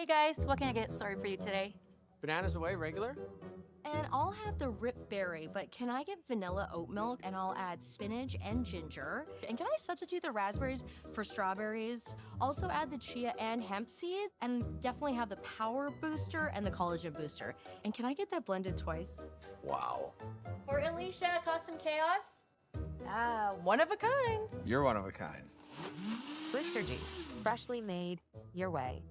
Hey guys, what can I get started for you today? Bananas away, regular? And I'll have the rip berry, but can I get vanilla oat milk and I'll add spinach and ginger? And can I substitute the raspberries for strawberries? Also add the chia and hemp seed and definitely have the power booster and the collagen booster. And can I get that blended twice? Wow. For Alicia, Custom Chaos? One of a kind. You're one of a kind. Booster juice, freshly made, your way.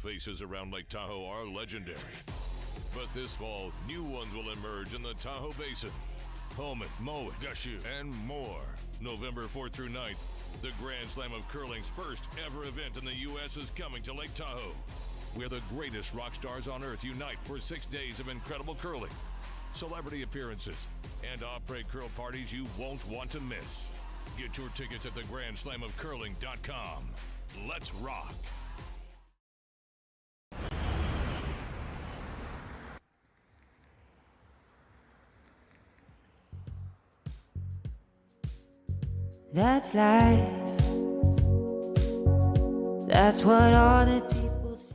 Faces around Lake Tahoe are legendary. But this fall, new ones will emerge in the Tahoe Basin. Pullman, Mowat, Gushue, and more. November 4th through 9th, the Grand Slam of Curling's first ever event in the U.S. is coming to Lake Tahoe, where the greatest rock stars on earth unite for 6 days of incredible curling, celebrity appearances, and après curl parties you won't want to miss. Get your tickets at thegrandslamofcurling.com. Let's rock. That's life. That's what all the people say.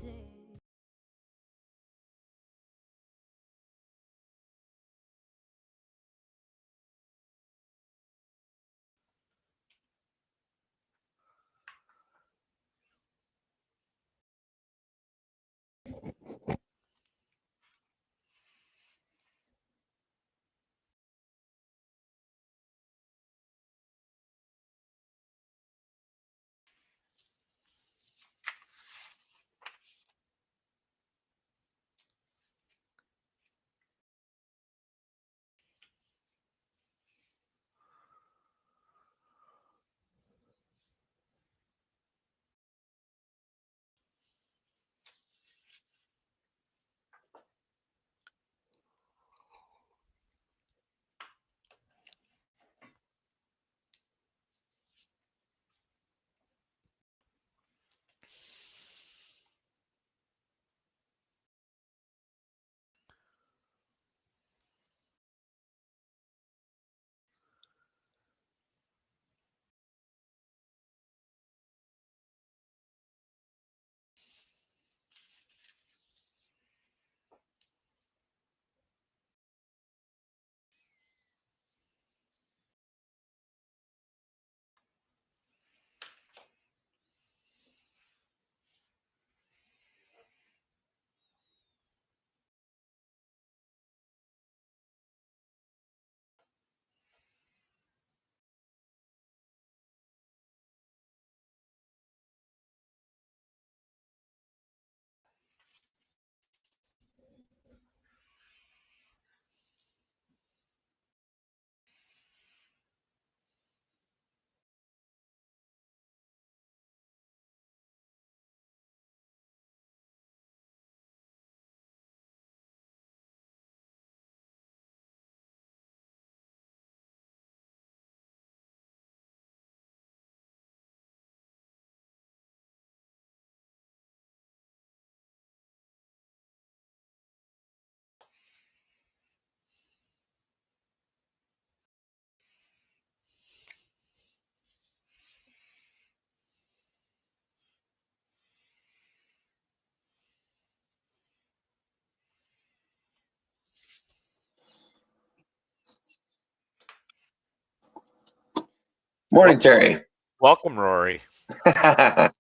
Morning, Terry. Welcome, Rory. Better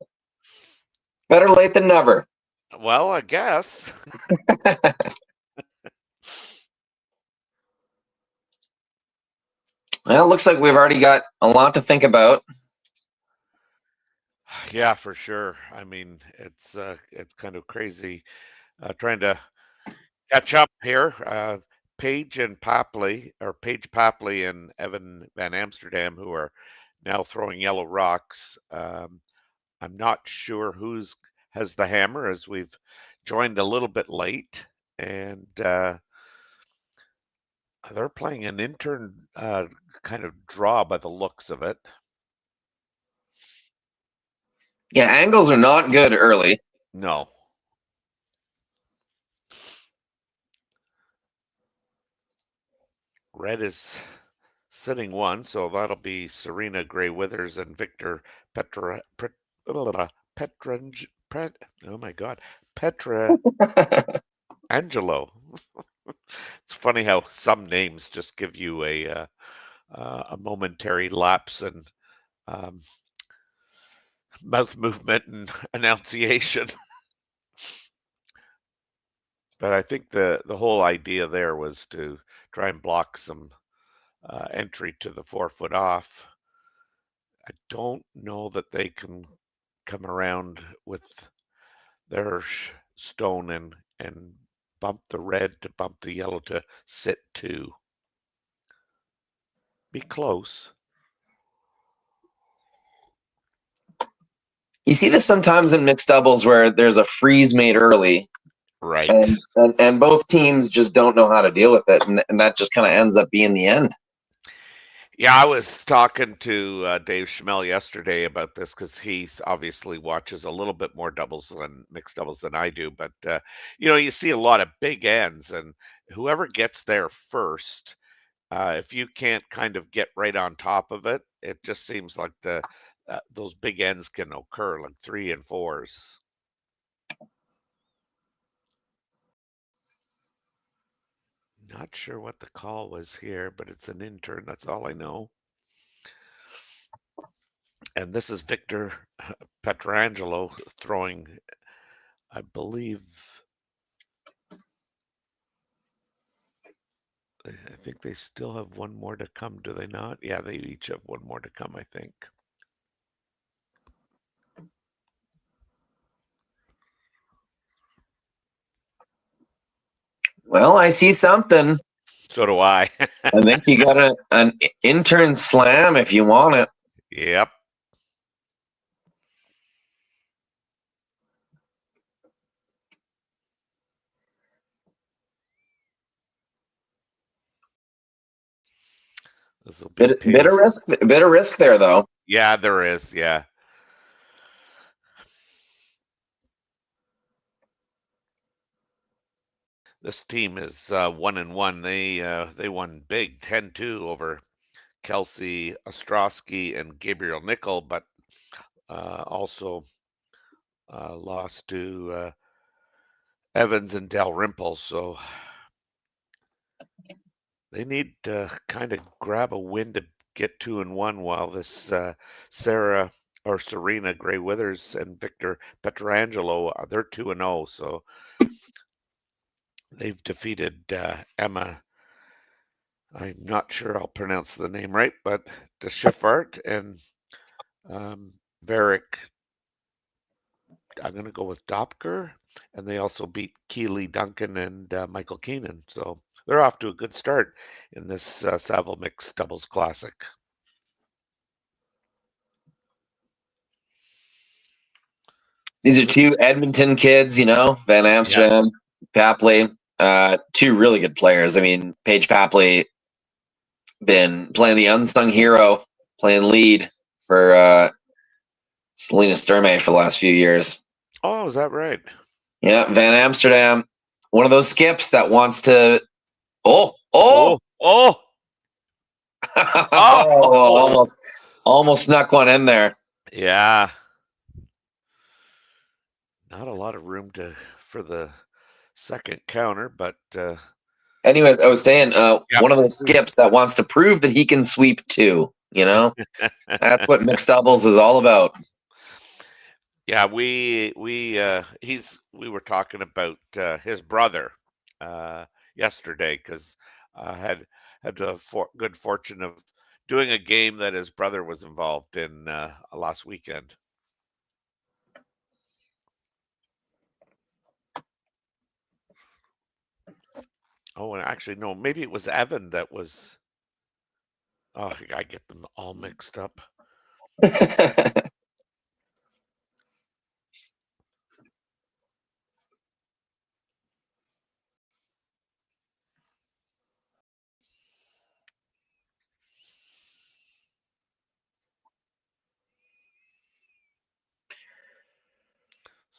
late than never. Well, I guess. Well, it looks like we've already got a lot to think about. Yeah, for sure. I mean, it's kind of crazy trying to catch up here. Paige and Papley, or Paige Papley and Evan Van Amsterdam, who are now throwing yellow rocks. I'm not sure who's has the hammer, as we've joined a little bit late, and they're playing an intern kind of draw by the looks of it. Yeah, angles are not good early. No. Red is sitting one, so that'll be Serena Gray Withers and Victor oh my God, Pietrangelo. It's funny how some names just give you a momentary lapse in um, mouth movement and enunciation. But I think the whole idea there was to try and block some entry to the 4-foot off. I don't know that they can come around with their stone and bump the red to bump the yellow to sit 2. Be close. You see this sometimes in mixed doubles where there's a freeze made early, Right. and both teams just don't know how to deal with it, and that just kind of ends up being the end. Yeah, I was talking to Dave Schmel yesterday about this because he obviously watches a little bit more doubles than mixed doubles than I do. But you see a lot of big ends, and whoever gets there first, if you can't kind of get right on top of it, it just seems like those big ends can occur, like 3 and 4s. Not sure what the call was here, but it's an intern. That's all I know. And this is Victor Pietrangelo throwing, I believe, I think they still have one more to come, do they not? Yeah, they each have one more to come, I think. Well, I see something. So do I. I think you got an intern slam if you want it. Yep. This will be Bit of risk there, though. Yeah, there is. Yeah. This team is 1-1. They won big 10-2 over Kelsey Ostrowski and Gabriel Nickel, but also lost to Evans and Dalrymple. So they need to kind of grab a win to get 2-1 while this Serena Gray Withers and Victor Pietrangelo, they're 2-0. So they've defeated Emma. I'm not sure I'll pronounce the name right, but De Schiffart and Varick. I'm going to go with Dopker, and they also beat Keely Duncan and Michael Keenan. So they're off to a good start in this Saville Mixed Doubles Classic. These are 2 Edmonton kids, Van Amsterdam, Papley, 2 really good players. I mean, Paige Papley been playing the unsung hero, playing lead for Selena Sturmey for the last few years. Oh, is that right? Yeah, Van Amsterdam, one of those skips that wants to. Oh! Almost snuck one in there. Yeah. Not a lot of room for the second counter, but anyways, I was saying one of those skips that wants to prove that he can sweep 2. That's what mixed doubles is all about. Yeah, we were talking about his brother yesterday because I had the good fortune of doing a game that his brother was involved in last weekend. Oh, and actually, no, maybe it was Evan that was. Oh, I get them all mixed up.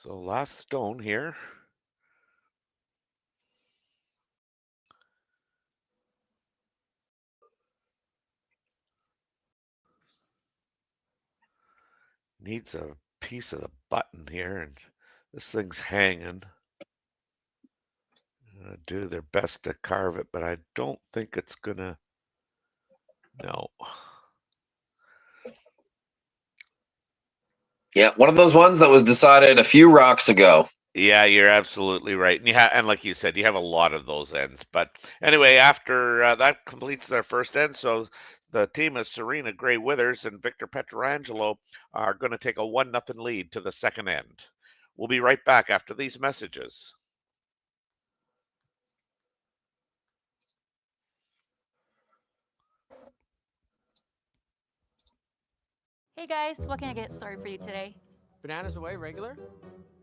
So last stone here. Needs a piece of the button here, and this thing's hanging. Gonna do their best to carve it, but I don't think it's gonna. No. Yeah, one of those ones that was decided a few rocks ago. Yeah, you're absolutely right. And like you said, you have a lot of those ends. But anyway, after that completes their first end, so the team of Serena Gray Withers and Victor Pietrangelo are going to take a 1-0 lead to the second end. We'll be right back after these messages. Hey guys, what can I get started for you today? Bananas away, regular?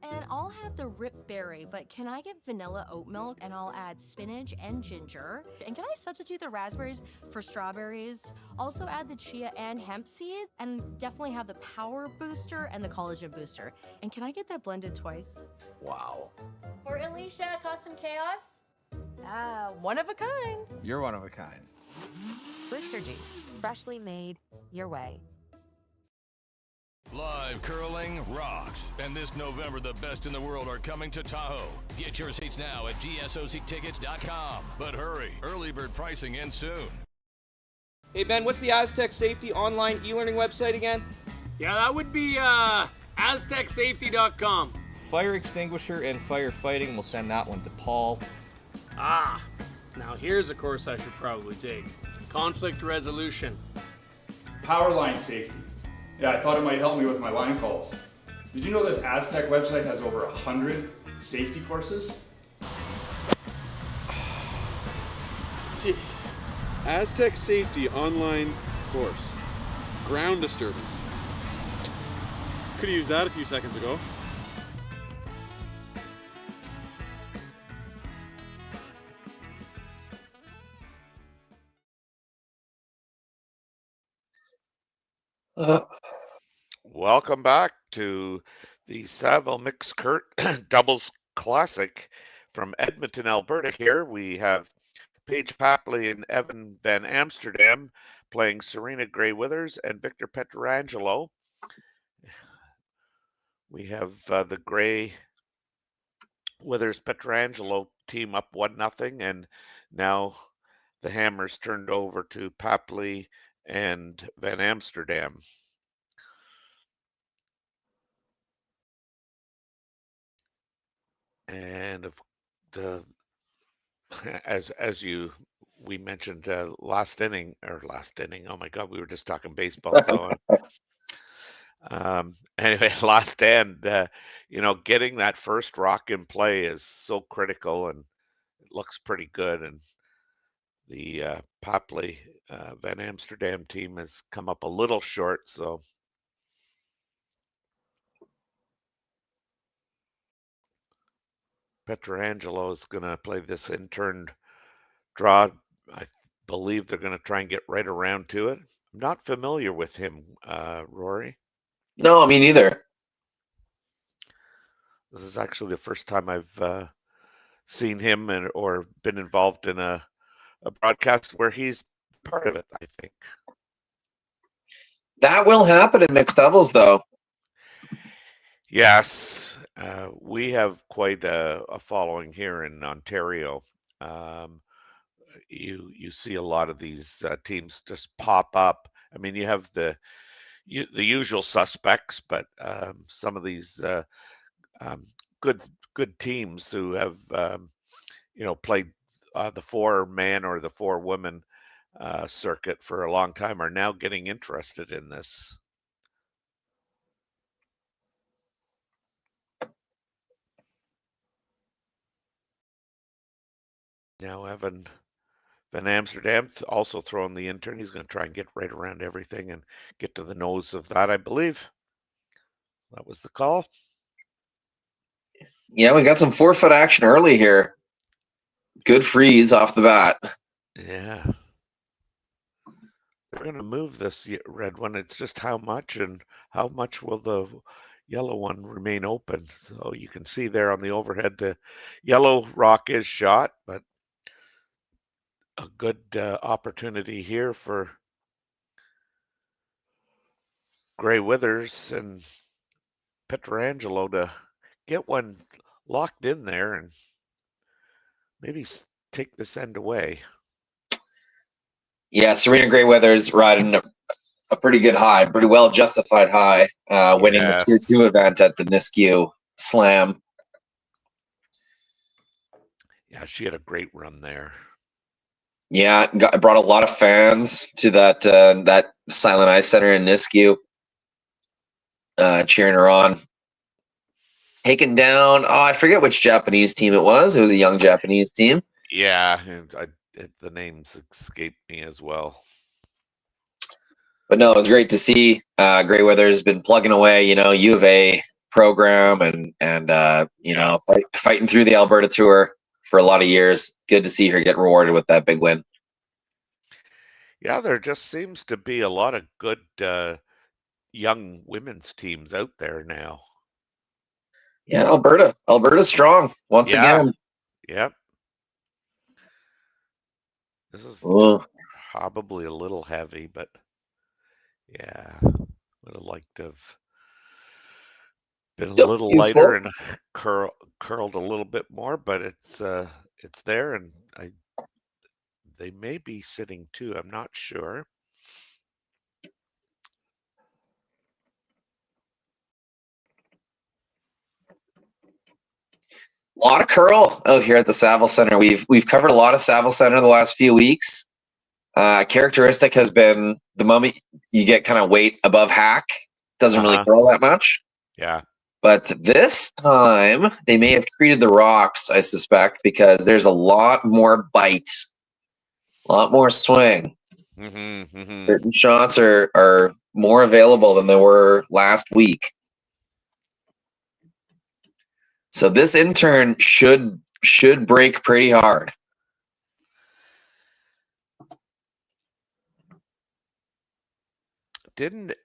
And I'll have the rip berry, but can I get vanilla oat milk and I'll add spinach and ginger? And can I substitute the raspberries for strawberries? Also add the chia and hemp seed, and definitely have the power booster and the collagen booster. And can I get that blended twice? Wow. For Alicia, custom chaos? One of a kind. You're one of a kind. Blister Juice, freshly made your way. Live curling rocks. And this November, the best in the world are coming to Tahoe. Get your seats now at gsoctickets.com. But hurry, early bird pricing ends soon. Hey Ben, what's the Aztec Safety online e-learning website again? Yeah, that would be aztecsafety.com. Fire extinguisher and firefighting, we'll send that one to Paul. Ah, now here's a course I should probably take. Conflict resolution. Power line safety. Yeah, I thought it might help me with my line calls. Did you know this Aztec website has over 100 safety courses? Jeez. Aztec Safety online course. Ground disturbance. Could have used that a few seconds ago. Welcome back to the Saville Mixed Kurt Doubles Classic from Edmonton, Alberta. Here we have Paige Papley and Evan Van Amsterdam playing Serena Gray Withers and Victor Pietrangelo. We have the Gray Withers Pietrangelo team up 1-0, and now the hammers turned over to Papley and Van Amsterdam. And as we mentioned last inning. Oh my God, we were just talking baseball. So anyway, last end. Getting that first rock in play is so critical, and it looks pretty good. And the Papley Van Amsterdam team has come up a little short. So. Pietrangelo is going to play this in-turn draw. I believe they're going to try and get right around to it. I'm not familiar with him, Rory. No, me neither. This is actually the first time I've seen him or been involved in a broadcast where he's part of it, I think. That will happen in mixed doubles, though. Yes, we have quite a following here in Ontario. You see a lot of these teams just pop up. I mean, you have the usual suspects, but some of these good teams who have played the 4-man or the 4-woman circuit for a long time are now getting interested in this. Now Evan Van Amsterdam also throwing the intern. He's going to try and get right around everything and get to the nose of that, I believe. That was the call. Yeah, we got some forefoot action early here. Good freeze off the bat. Yeah. They're going to move this red one. It's just how much, and how much will the yellow one remain open. So you can see there on the overhead, the yellow rock is shot, but a good opportunity here for Gray Withers and Pietrangelo to get one locked in there and maybe take this end away. Yeah, Serena Gray Weathers riding a pretty good high, pretty well justified high, winning the Tier 2 event at the Nisku Slam. Yeah, she had a great run there. Yeah, brought a lot of fans to that Silent Ice Center in Nisku, cheering her on. Taken down, I forget which Japanese team it was. It was a young Japanese team. Yeah, the names escaped me as well. But no, it was great to see. Gray Weather's been plugging away, U of A program and fighting through the Alberta Tour for a lot of years. Good to see her get rewarded with that big win. Yeah, there just seems to be a lot of good young women's teams out there now. Yeah, Alberta's strong once again. Yep. This is probably a little heavy, but yeah, would have liked to have been a little lighter and curled a little bit more, but it's there, and they may be sitting too. I'm not sure. A lot of curl out here at the Saville Center. We've covered a lot of Saville Center the last few weeks. Characteristic has been the moment you get kind of weight above hack, doesn't really curl that much. Yeah. But this time they may have treated the rocks, I suspect, because there's a lot more bite, a lot more swing. Certain shots are more available than they were last week. So this intern should break pretty hard.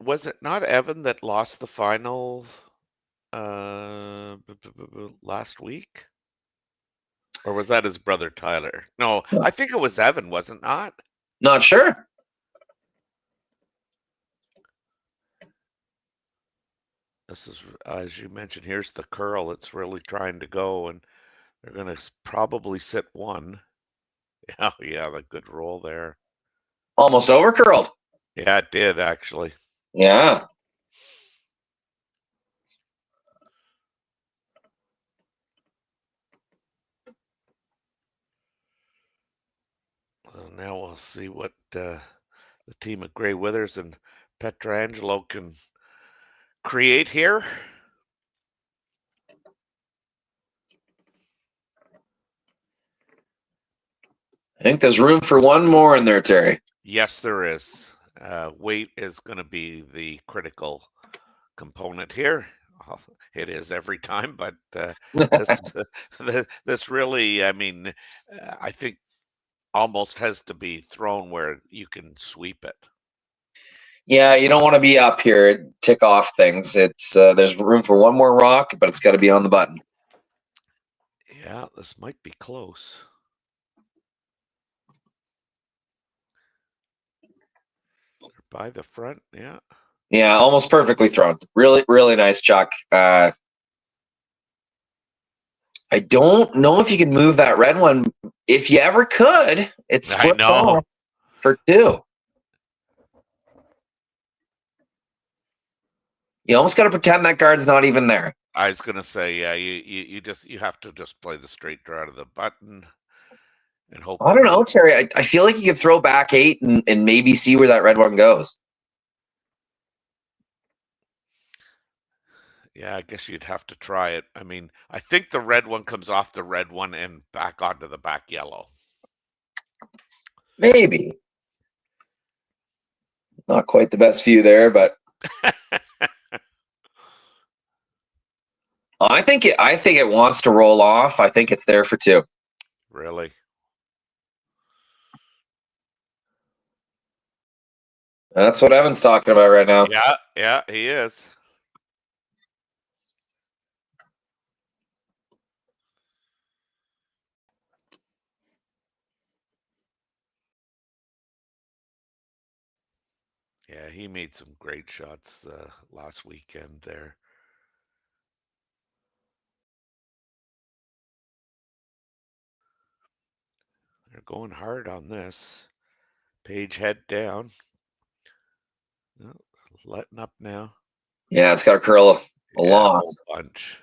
Was it not Evan that lost the final last week? Or was that his brother Tyler? No, I think it was Evan, was it not? Not sure. This is, as you mentioned, here's the curl. It's really trying to go, and they're going to probably sit one. Yeah, the good roll there. Almost over curled. Yeah, it did, actually. Yeah. Well, now we'll see what the team of Gray Withers and Pietrangelo can create here. I think there's room for one more in there, Terry. Yes, there is. Weight is going to be the critical component here. It is every time, but this really, I mean, I think almost has to be thrown where you can sweep it. Yeah, you don't want to be up here, tick off things. It's there's room for one more rock, but it's got to be on the button. Yeah, this might be close. By the front, yeah. Yeah, almost perfectly thrown. Really, really nice, Chuck. I don't know if you can move that red one. If you ever could, it splits off for two. You almost got to pretend that guard's not even there. I was gonna say, yeah, you have to just play the straight draw out of the button and hope. I don't know, Terry. I feel like you could throw back 8 and maybe see where that red one goes. Yeah, I guess you'd have to try it. I mean, I think the red one comes off the red one and back onto the back yellow. Maybe. Not quite the best view there, but I think it wants to roll off. I think it's there for two. Really? That's what Evan's talking about right now. Yeah, he is. Yeah, he made some great shots last weekend there. They're going hard on this. Paige head down. Oh, letting up now. Yeah, it's got to curl a lot. Bunch.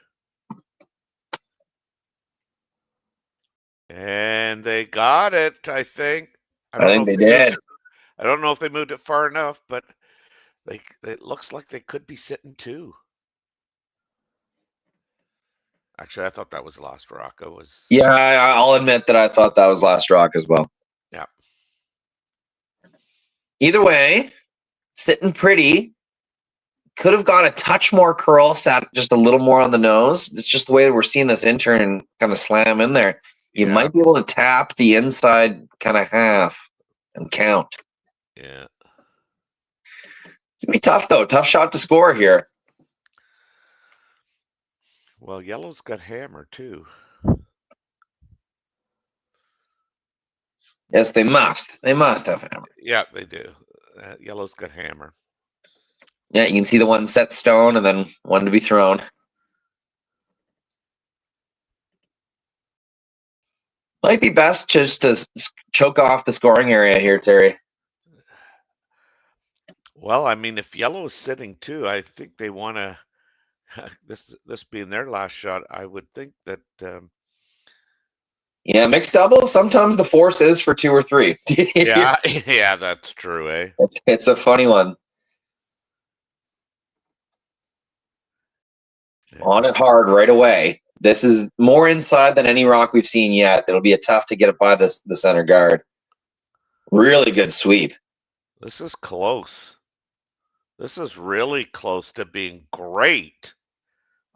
And they got it, I think. I think they did. I don't know if they moved it far enough, but it looks like they could be sitting too. Actually, I thought that was last rock. Yeah, I'll admit that I thought that was last rock as well. Yeah. Either way, sitting pretty. Could have got a touch more curl, sat just a little more on the nose. It's just the way that we're seeing this intern kind of slam in there. You might be able to tap the inside kind of half and count. Yeah. It's going to be tough, though. Tough shot to score here. Well, yellow's got hammer, too. Yes, they must. They must have hammer. Yeah, they do. Yellow's got hammer. Yeah, you can see the one set stone and then one to be thrown. Might be best just to choke off the scoring area here, Terry. Well, I mean, if yellow is sitting too, I think they want to. This being their last shot, I would think that. Yeah, mixed doubles. Sometimes the force is for 2 or 3. Yeah, yeah, that's true, eh? It's a funny one. On it hard right away. This is more inside than any rock we've seen yet. It'll be tough to get it by the center guard. Really good sweep. This is close. This is really close to being great.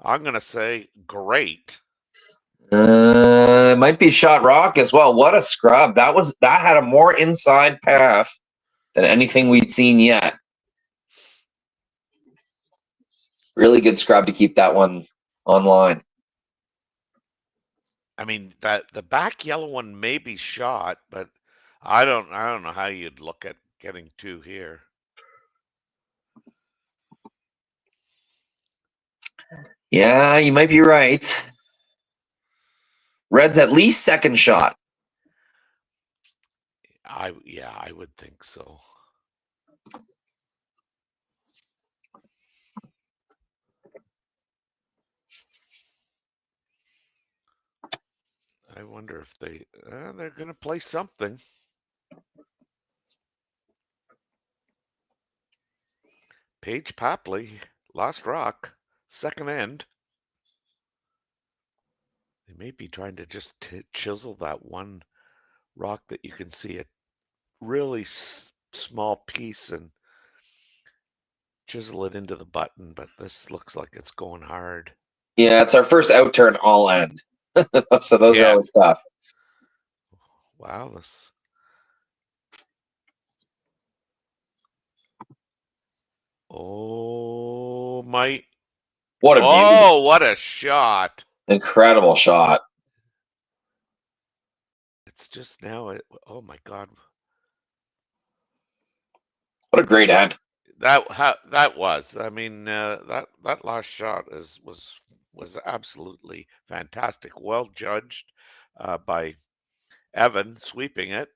I'm going to say great. It might be shot rock as well. What a scrub. That had a more inside path than anything we'd seen yet. Really good scrub to keep that one online. I mean, the back yellow one may be shot, but I don't know how you'd look at getting 2 here. Yeah, you might be right. Red's at least second shot. I would think so. I wonder if they're going to play something. Paige Papley, last rock, second end. They may be trying to just chisel that one rock that you can see a really small piece and chisel it into the button, but this looks like it's going hard. Yeah, it's our first out turn all end. So those are always tough. Wow, oh my! What a beauty! Oh, what a shot! Incredible shot. It's just now. Oh my God! What a great end. That was. I mean, that last shot was absolutely fantastic. Well judged by Evan, sweeping it.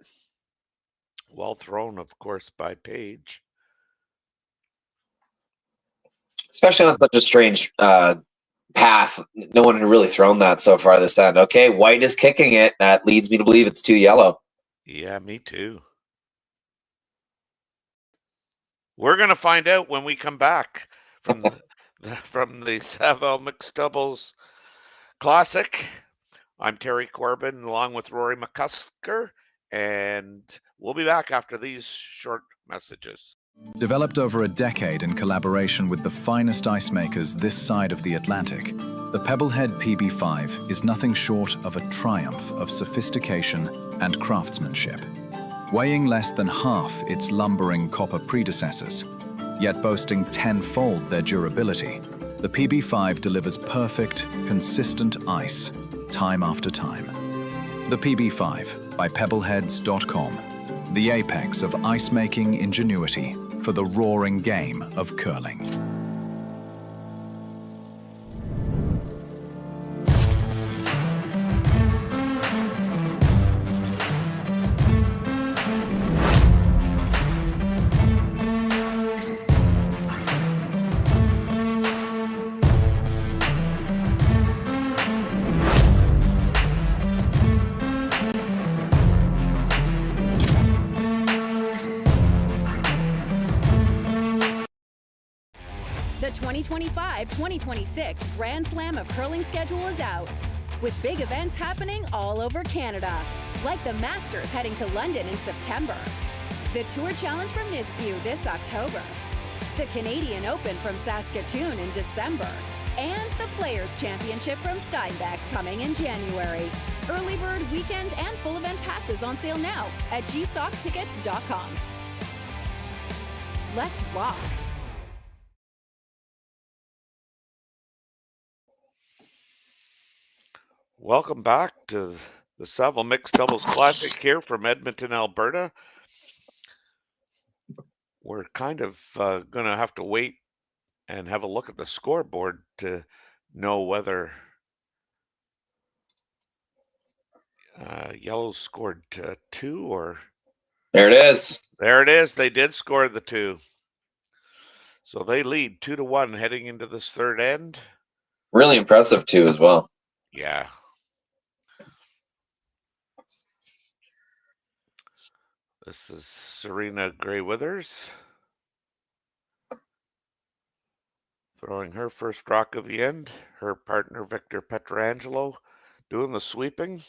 Well thrown, of course, by Paige. Especially on such a strange path. No one had really thrown that so far this end. Okay, white is kicking it. That leads me to believe it's 2 yellow. Yeah, me too. We're going to find out when we come back from the Saville Mixed Doubles Classic. I'm Terry Corbin along with Rory McCusker, and we'll be back after these short messages. Developed over a decade in collaboration with the finest ice makers this side of the Atlantic, the Pebblehead PB5 is nothing short of a triumph of sophistication and craftsmanship. Weighing less than half its lumbering copper predecessors, yet boasting tenfold their durability, the PB5 delivers perfect, consistent ice, time after time. The PB5 by Pebbleheads.com, the apex of ice-making ingenuity for the roaring game of curling. The 2025-2026 Grand Slam of Curling schedule is out, with big events happening all over Canada, like the Masters heading to London in September, the Tour Challenge from Nisku this October, the Canadian Open from Saskatoon in December, and the Players' Championship from Steinbach coming in January. Early bird weekend and full event passes on sale now at gsoctickets.com. Let's rock! Welcome back to the Saville Mixed Doubles Classic here from Edmonton, Alberta. We're kind of going to have to wait and have a look at the scoreboard to know whether Yellow scored 2 or... There it is. There it is. They did score the 2. So they lead 2-1 heading into this third end. Really impressive, too, as well. Yeah. This is Serena Gray-Withers throwing her first rock of the end. Her partner, Victor Pietrangelo, doing the sweeping.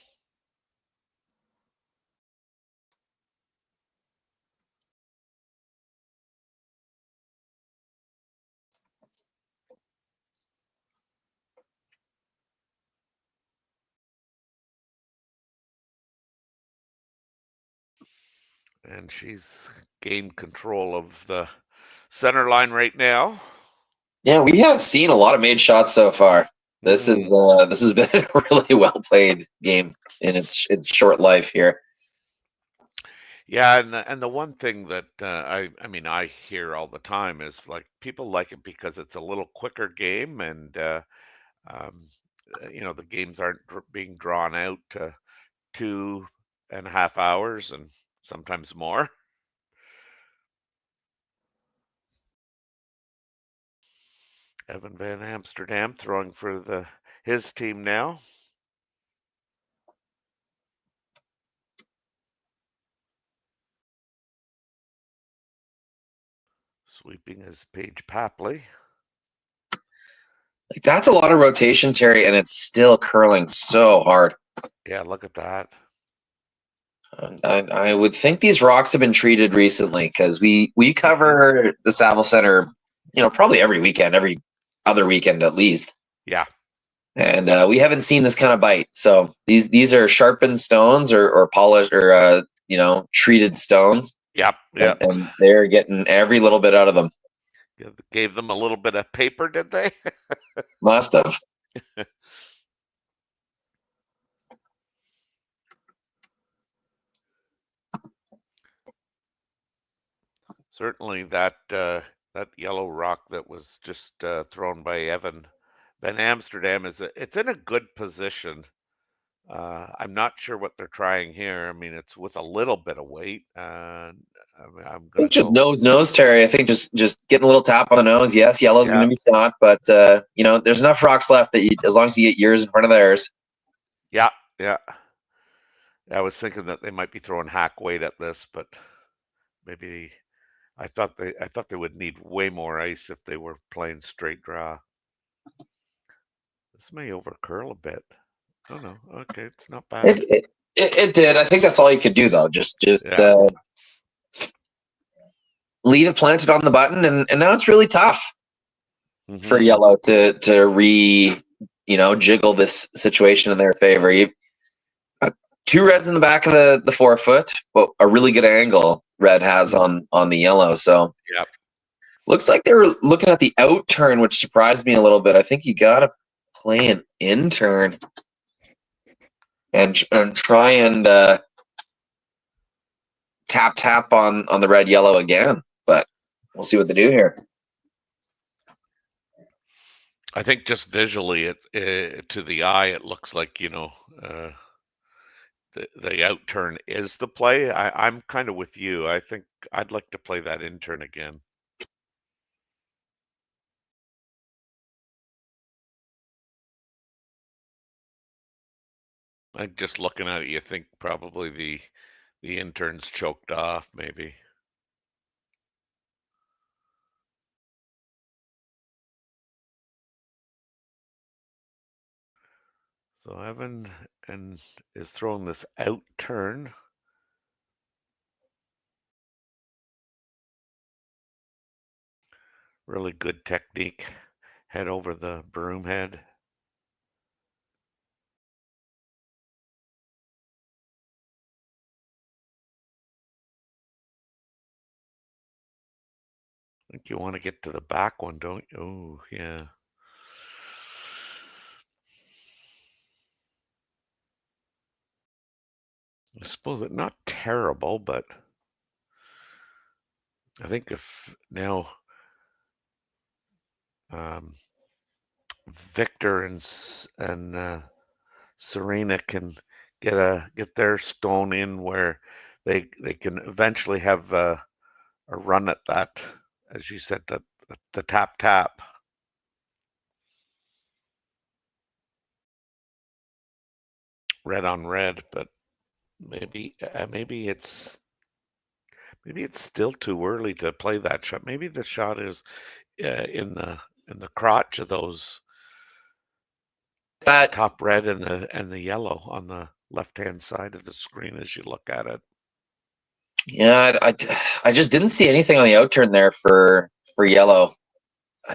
And she's gained control of the center line right now. Yeah, we have seen a lot of made shots so far. This has been a really well played game in its short life here. Yeah, and the one thing that I hear all the time is like people like it because it's a little quicker game, and the games aren't being drawn out to 2.5 hours and sometimes more. Evan van Amsterdam throwing for his team now. Sweeping is Paige Papley. Like, that's a lot of rotation, Terry, and it's still curling so hard. Yeah, look at that. I would think these rocks have been treated recently because we cover the Saville Center, probably every weekend, every other weekend at least. Yeah. And we haven't seen this kind of bite. So these are sharpened stones or polished or treated stones. Yep. Yeah. And they're getting every little bit out of them. Gave them a little bit of paper, did they? Must have. Certainly that yellow rock that was just thrown by Evan van Amsterdam it's in a good position. I'm not sure what they're trying here. I mean, it's with a little bit of weight. I'm going to just nose, Terry. I think just getting a little tap on the nose. Yes, yellow's going to be shot, but there's enough rocks left that as long as you get yours in front of theirs. Yeah. I was thinking that they might be throwing hack weight at this, but maybe I thought they would need way more ice if they were playing straight draw. This may over curl a bit. Oh no, okay, it's not bad. It did. I think that's all you could do though. Just leave it planted on the button, and now it's really tough for yellow to jiggle this situation in their favor. Two reds in the back of the forefoot, but a really good angle red has on the yellow. So looks like they were looking at the out turn, which surprised me a little bit. I think you got to play an in turn and try and tap on the red yellow again. But we'll see what they do here. I think just visually, to the eye, it looks like, the outturn is the play. I'm kind of with you. I think I'd like to play that intern again. Like just looking at it, you think probably the intern's choked off, maybe. So Evan is throwing this out turn. Really good technique. Head over the broom head. I think you want to get to the back one, don't you? Oh, yeah. I suppose it's not terrible, but I think if now Victor and Serena can get their stone in where they can eventually have a run at that, as you said, the tap. Red on red, but maybe it's still too early to play that shot. Maybe the shot is in the crotch of those top red and the yellow on the left-hand side of the screen as you look at it. Yeah, I just didn't see anything on the outturn there for yellow.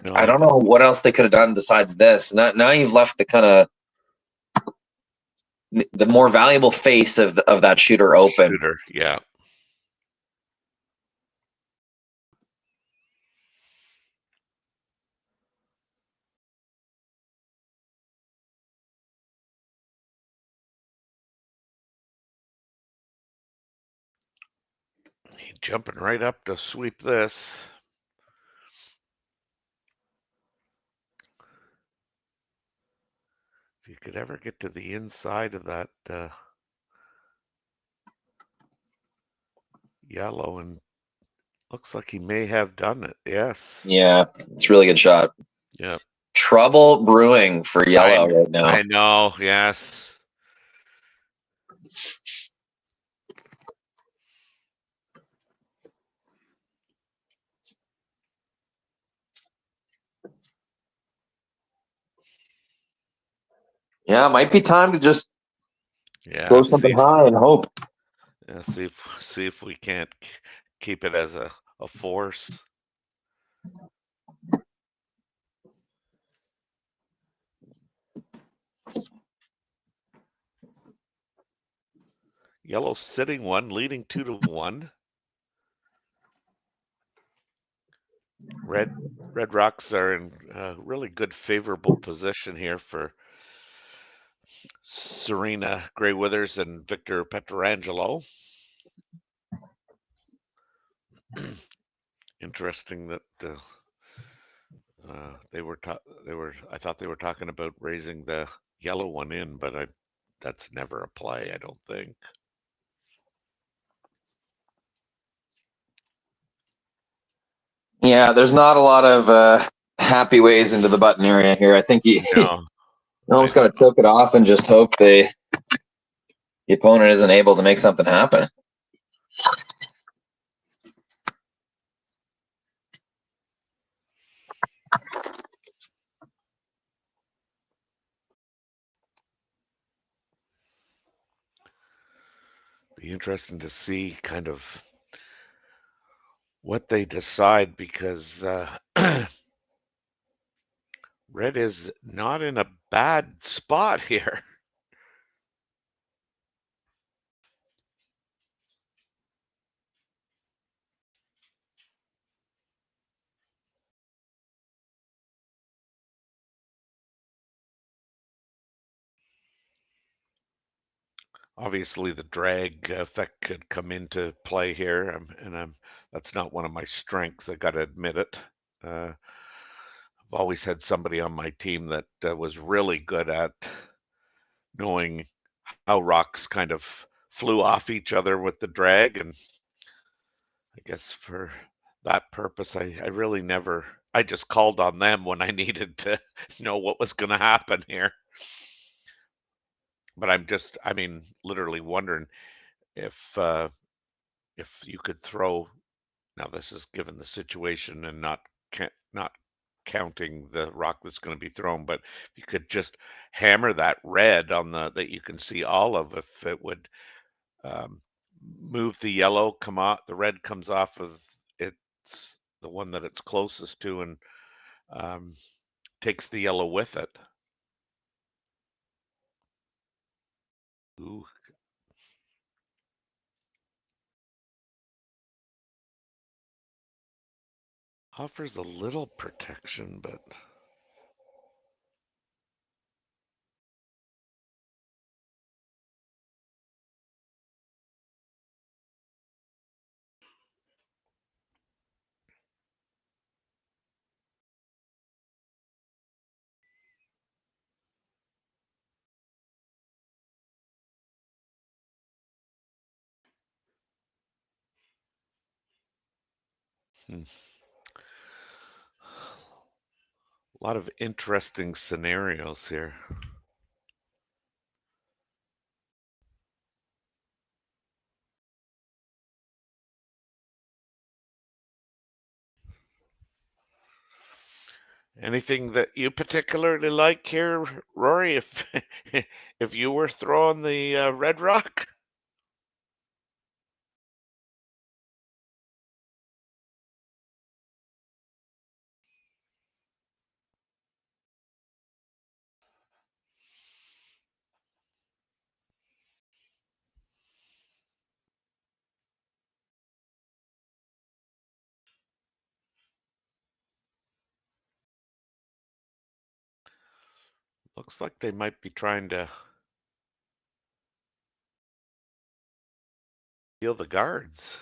No, I don't know what else they could have done besides this. Now you've left the kind of the more valuable face of that shooter open. Shooter, yeah. Jumping right up to sweep this. If you could ever get to the inside of that yellow, and looks like he may have done it. Yes. Yeah, it's a really good shot. Yeah. Trouble brewing for yellow right now. I know, yes. Yeah, it might be time to just Yeah, throw something high and hope. Yeah, see if we can't keep it as a force. Yellow sitting one, leading 2-1. Red Rocks are in a really good favorable position here for Serena Gray Withers and Victor Pietrangelo. Interesting that I thought they were talking about raising the yellow one in, but that's never a play, I don't think. Yeah, there's not a lot of happy ways into the button area here. I think you almost got to choke it off and just hope the opponent isn't able to make something happen. Be interesting to see kind of what they decide, because Red is not in a bad spot here. Obviously, the drag effect could come into play here, that's not one of my strengths. I got to admit it. I've always had somebody on my team that was really good at knowing how rocks kind of flew off each other with the drag, and I guess for that purpose, I really never. I just called on them when I needed to know what was going to happen here. But I mean, literally wondering if you could throw. Now, this is given the situation and not counting the rock that's going to be thrown, but you could just hammer that red on that you can see all of, if it would um, move the yellow, come out, the red comes off of it's the one that it's closest to, and um, takes the yellow with it. Ooh. Offers a little protection, but a lot of interesting scenarios here. Anything that you particularly like here, Rory? If if you were throwing the red rock? Looks like they might be trying to heal the guards.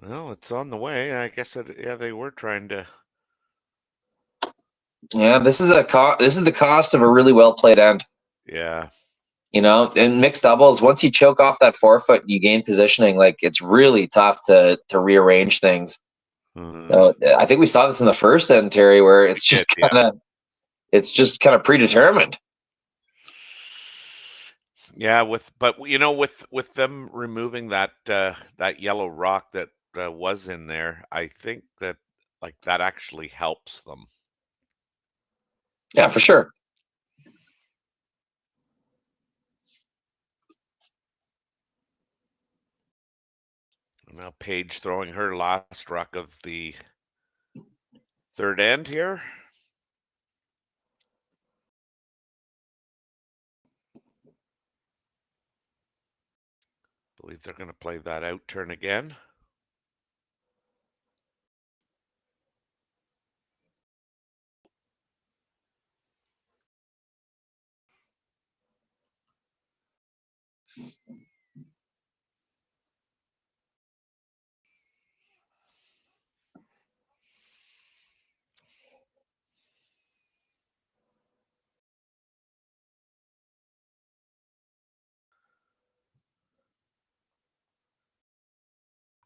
Well, it's on the way. I guess yeah, they were trying to. Yeah, this is the cost of a really well played end. Yeah. You know, in mixed doubles, once you choke off that forefoot and you gain positioning, like, it's really tough to rearrange things. So I think we saw this in the first end, Terry, where it's just kind of predetermined. Yeah, with them removing that that yellow rock that was in there, I think that that actually helps them. Yeah, for sure. Now Paige throwing her last rock of the third end here. Believe they're going to play that out turn again.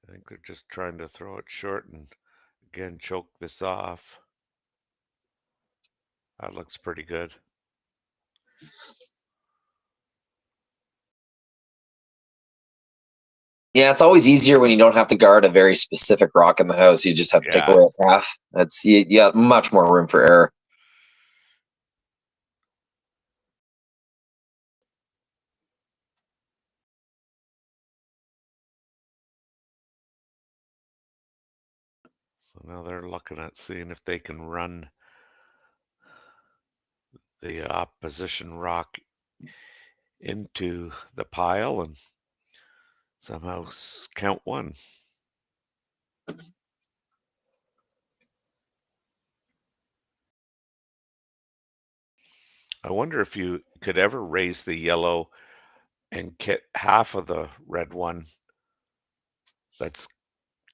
I think they're just trying to throw it short and again choke this off. That looks pretty good. Yeah, it's always easier when you don't have to guard a very specific rock in the house. You just have to take away a path. That's much more room for error. So now they're looking at seeing if they can run the opposition rock into the pile and somehow count one. I wonder if you could ever raise the yellow and get half of the red one that's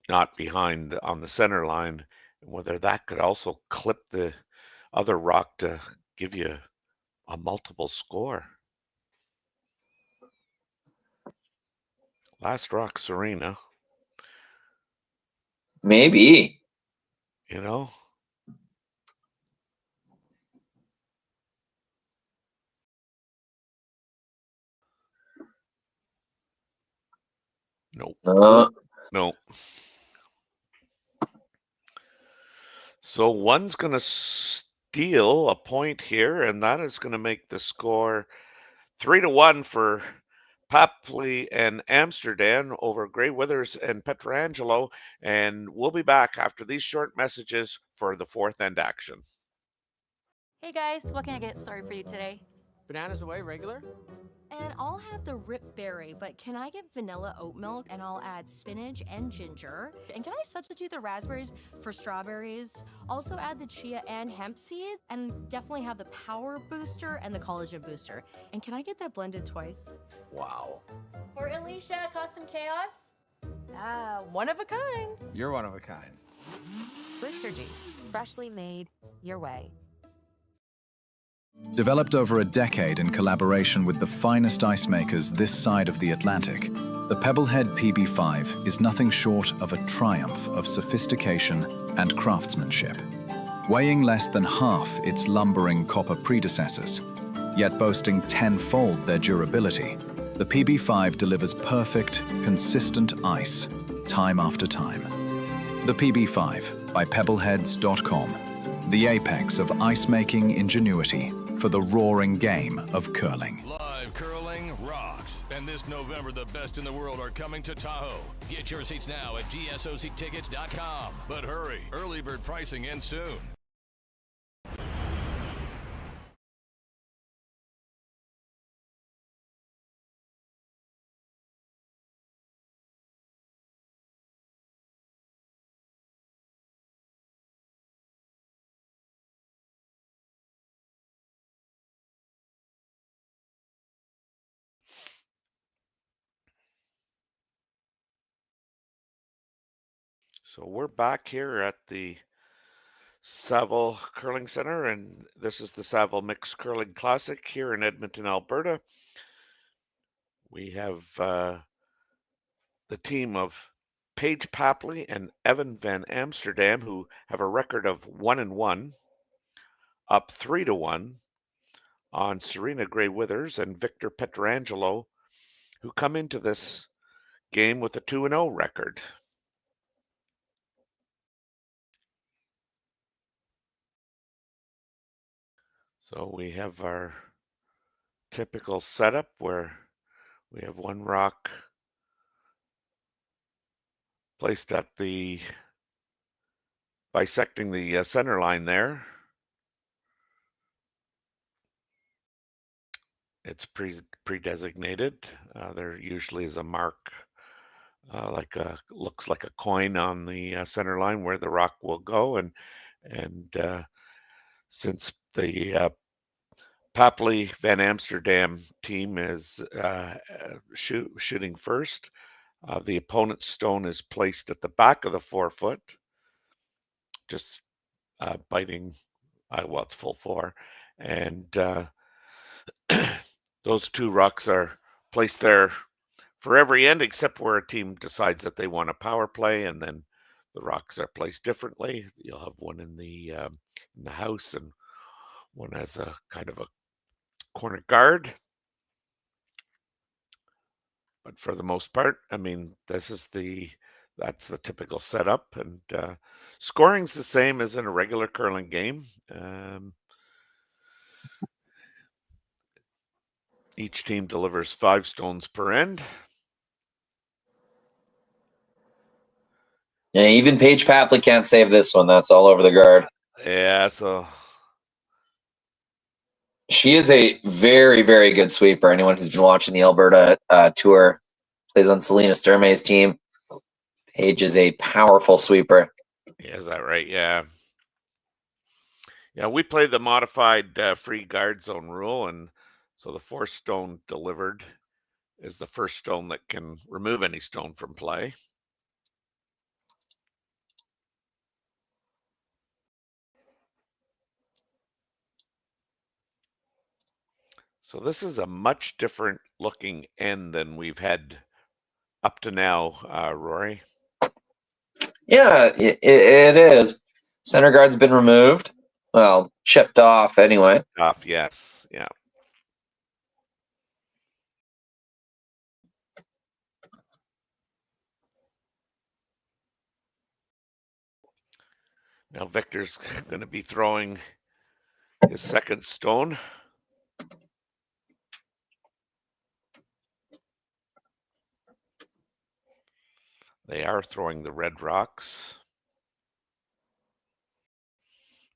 not behind on the center line, and whether that could also clip the other rock to give you a multiple score. Last rock, Serena. Maybe. You know? Nope. Nope. So one's going to steal a point here, and that is going to make the score 3-1 for Papley and Amsterdam over Grey Withers and Pietrangelo. And we'll be back after these short messages for the fourth end action. Hey guys, what can I get started for you today? Bananas away, regular? And I'll have the rip berry, but can I get vanilla oat milk and I'll add spinach and ginger? And can I substitute the raspberries for strawberries? Also add the chia and hemp seed, and definitely have the power booster and the collagen booster. And can I get that blended twice? Wow. For Alicia, Custom Chaos? One of a kind. You're one of a kind. Booster Juice, freshly made your way. Developed over a decade in collaboration with the finest ice makers this side of the Atlantic, the Pebblehead PB5 is nothing short of a triumph of sophistication and craftsmanship. Weighing less than half its lumbering copper predecessors, yet boasting tenfold their durability, the PB5 delivers perfect, consistent ice, time after time. The PB5 by Pebbleheads.com, the apex of ice-making ingenuity for the roaring game of curling. Live curling rocks. And this November, the best in the world are coming to Tahoe. Get your seats now at gsoctickets.com. But hurry, early bird pricing ends soon. So we're back here at the Saville Curling Center, and this is the Saville Mixed Curling Classic here in Edmonton, Alberta. We have the team of Paige Papley and Evan Van Amsterdam, who have a record of 1-1, up 3-1 on Serena Grey Withers and Victor Pietrangelo, who come into this game with a 2-0 record. So we have our typical setup where we have one rock placed at the bisecting the center line there. It's pre-designated. There usually is a mark looks like a coin on the center line where the rock will go, and since the Papley Van Amsterdam team is shooting first, the opponent's stone is placed at the back of the forefoot, just biting. Well, it's full four, and those two rocks are placed there for every end except where a team decides that they want a power play, and then the rocks are placed differently. You'll have one in the house and one as a kind of a corner guard. But for the most part, I mean, that's the typical setup, and scoring's the same as in a regular curling game. Each team delivers 5 stones per end. Yeah, even Paige Papley can't save this one. That's all over the guard. Yeah, so She is a very, very good sweeper. Anyone who's been watching the Alberta tour, plays on Serena Sturmay's team. Paige is a powerful sweeper. Yeah, is that right? Yeah. Yeah, we played the modified free guard zone rule, and so the fourth stone delivered is the first stone that can remove any stone from play. So this is a much different looking end than we've had up to now, Rory. Yeah, it is. Center guard's been removed. Well, chipped off anyway. Off, yes. Yeah. Now Victor's going to be throwing his second stone. They are throwing the red rocks.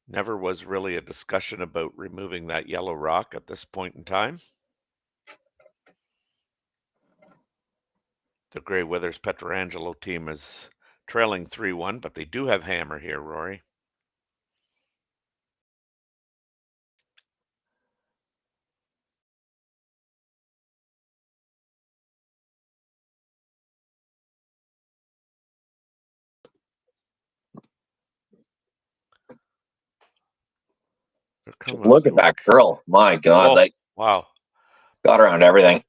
Never was really a discussion about removing that yellow rock at this point in time. The Grey Withers Pietrangelo team is trailing 3-1, but they do have hammer here, Rory. Look at that girl. My God. Oh, wow. Got around everything.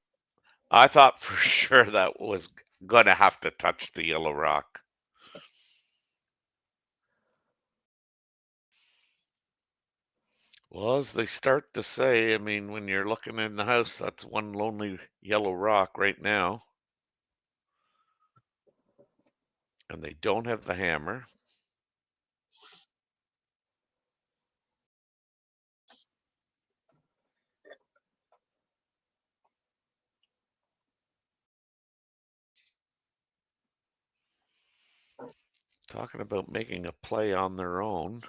I thought for sure that was going to have to touch the yellow rock. Well, as they start to say, I mean, when you're looking in the house, that's one lonely yellow rock right now. And they don't have the hammer. Talking about making a play on their own.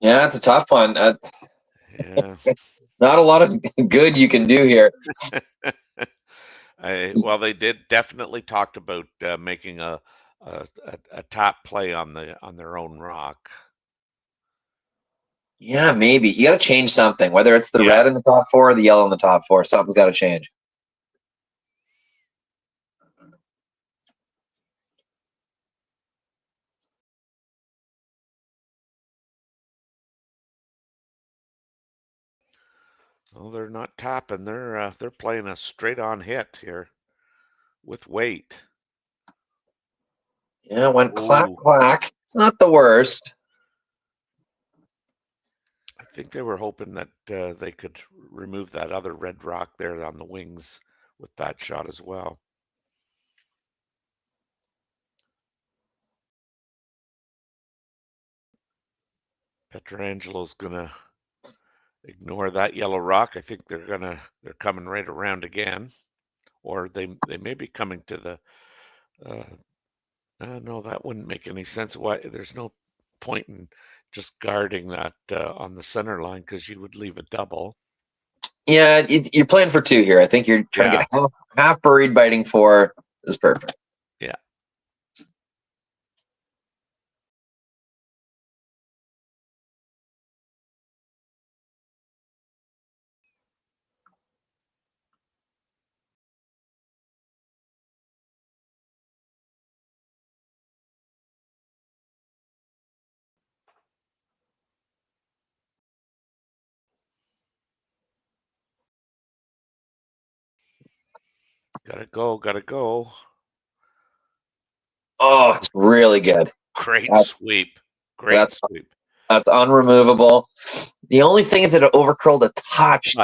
Yeah, it's a tough one. Yeah. Not a lot of good you can do here. Well, they did definitely talked about making a top play on their own rock. Yeah, maybe. You got to change something, whether it's the red in the top four or the yellow in the top four. Something's got to change. Oh, they're not tapping. They're playing a straight-on hit here with weight. Yeah, went clack, clack. It's not the worst. I think they were hoping that they could remove that other red rock there on the wings with that shot as well. Pietrangelo's gonna ignore that yellow rock. I think they're coming right around again, or they may be coming to the. No, that wouldn't make any sense. Why? There's no point in just guarding that on the center line because you would leave a double. Yeah, you're playing for two here. I think you're trying to get half buried biting four is perfect. Yeah. Gotta go, gotta go. Oh, it's really good. Great sweep. Great sweep. That's unremovable. The only thing is that it overcurled a touch.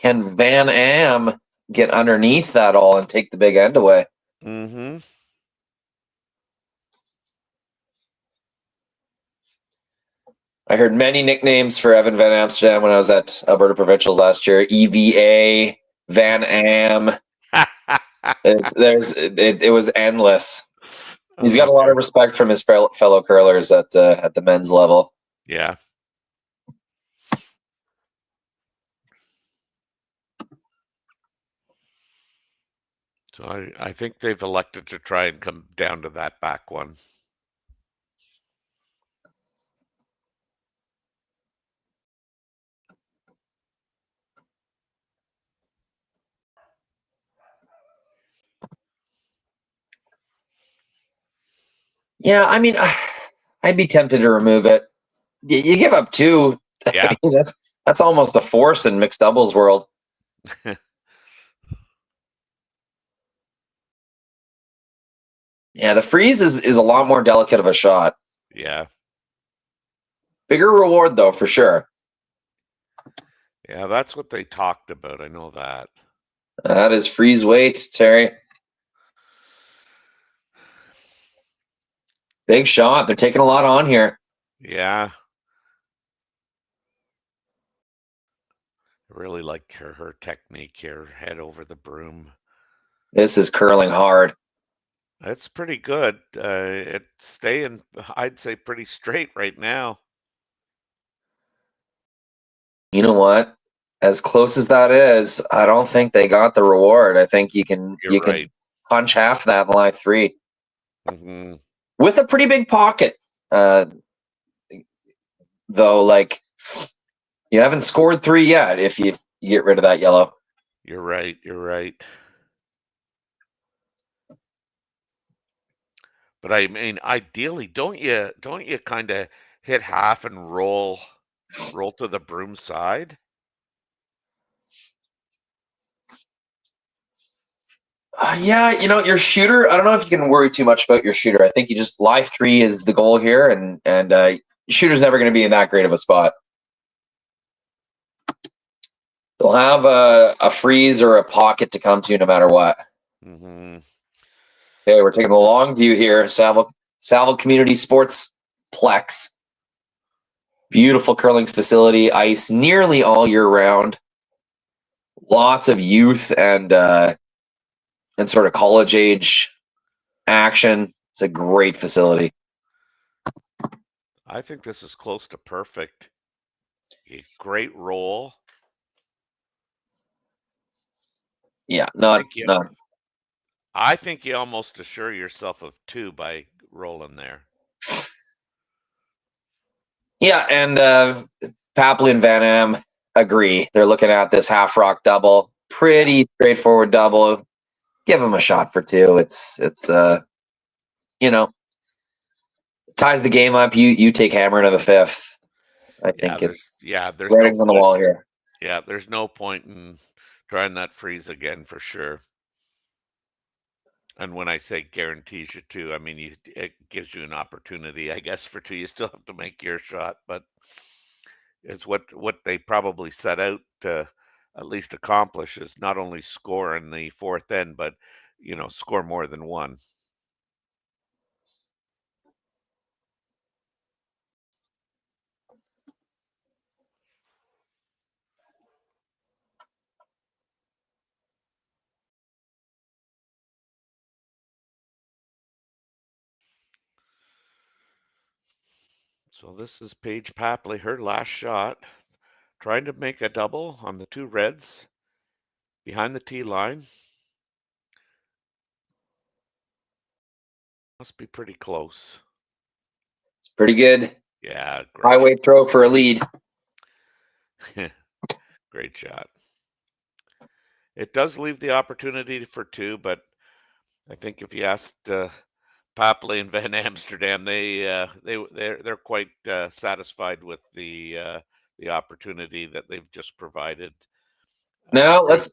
Can Van Am get underneath that all and take the big end away? Mm-hmm. I heard many nicknames for Evan Van Amsterdam when I was at Alberta Provincials last year. EVA, Van Am. It was endless. He's got a lot of respect from his fellow curlers at the men's level. Yeah. So I think they've elected to try and come down to that back one. Yeah, I mean, I'd be tempted to remove it. You give up 2. Yeah. That's almost a force in mixed doubles world. Yeah, the freeze is a lot more delicate of a shot. Yeah. Bigger reward, though, for sure. Yeah, that's what they talked about. I know that. That is freeze weight, Terry. Big shot. They're taking a lot on here. Yeah. I really like her technique here. Head over the broom. This is curling hard. That's pretty good. It's staying, I'd say, pretty straight right now. You know what? As close as that is, I don't think they got the reward. I think you can can punch half that in line 3 mm-hmm. with a pretty big pocket. Though, like, you haven't scored 3 yet. If you get rid of that yellow, you're right. You're right. But I mean, ideally, don't you kind of hit half and roll to the broom side? Yeah, your shooter. I don't know if you can worry too much about your shooter. I think you just lie 3 is the goal here, and shooter's never going to be in that great of a spot. They'll have a freeze or a pocket to come to no matter what. Mm-hmm. Okay, we're taking the long view here. Saville Community Sports Plex. Beautiful curling facility, ice nearly all year round. Lots of youth and sort of college age action. It's a great facility. I think this is close to perfect. A great roll. Yeah, not. I think you almost assure yourself of 2 by rolling there. Yeah, and Papley and Van Am agree. They're looking at this half rock double. Pretty straightforward double. Give them a shot for 2. It's ties the game up. You take hammer to the 5th. I think there's writings on the wall here. Yeah, there's no point in trying that freeze again for sure. And when I say guarantees you 2, I mean it gives you an opportunity, I guess, for 2. You still have to make your shot, but it's what they probably set out to at least accomplish is not only score in the 4th end, but score more than 1. So this is Paige Papley, her last shot, trying to make a double on the 2 reds behind the tee line. Must be pretty close. It's pretty good. Yeah, great. Highway throw for a lead. Great shot. It does leave the opportunity for 2, but I think if you asked Papley and Van Amsterdam, they're quite satisfied with the opportunity that they've just provided. Now let's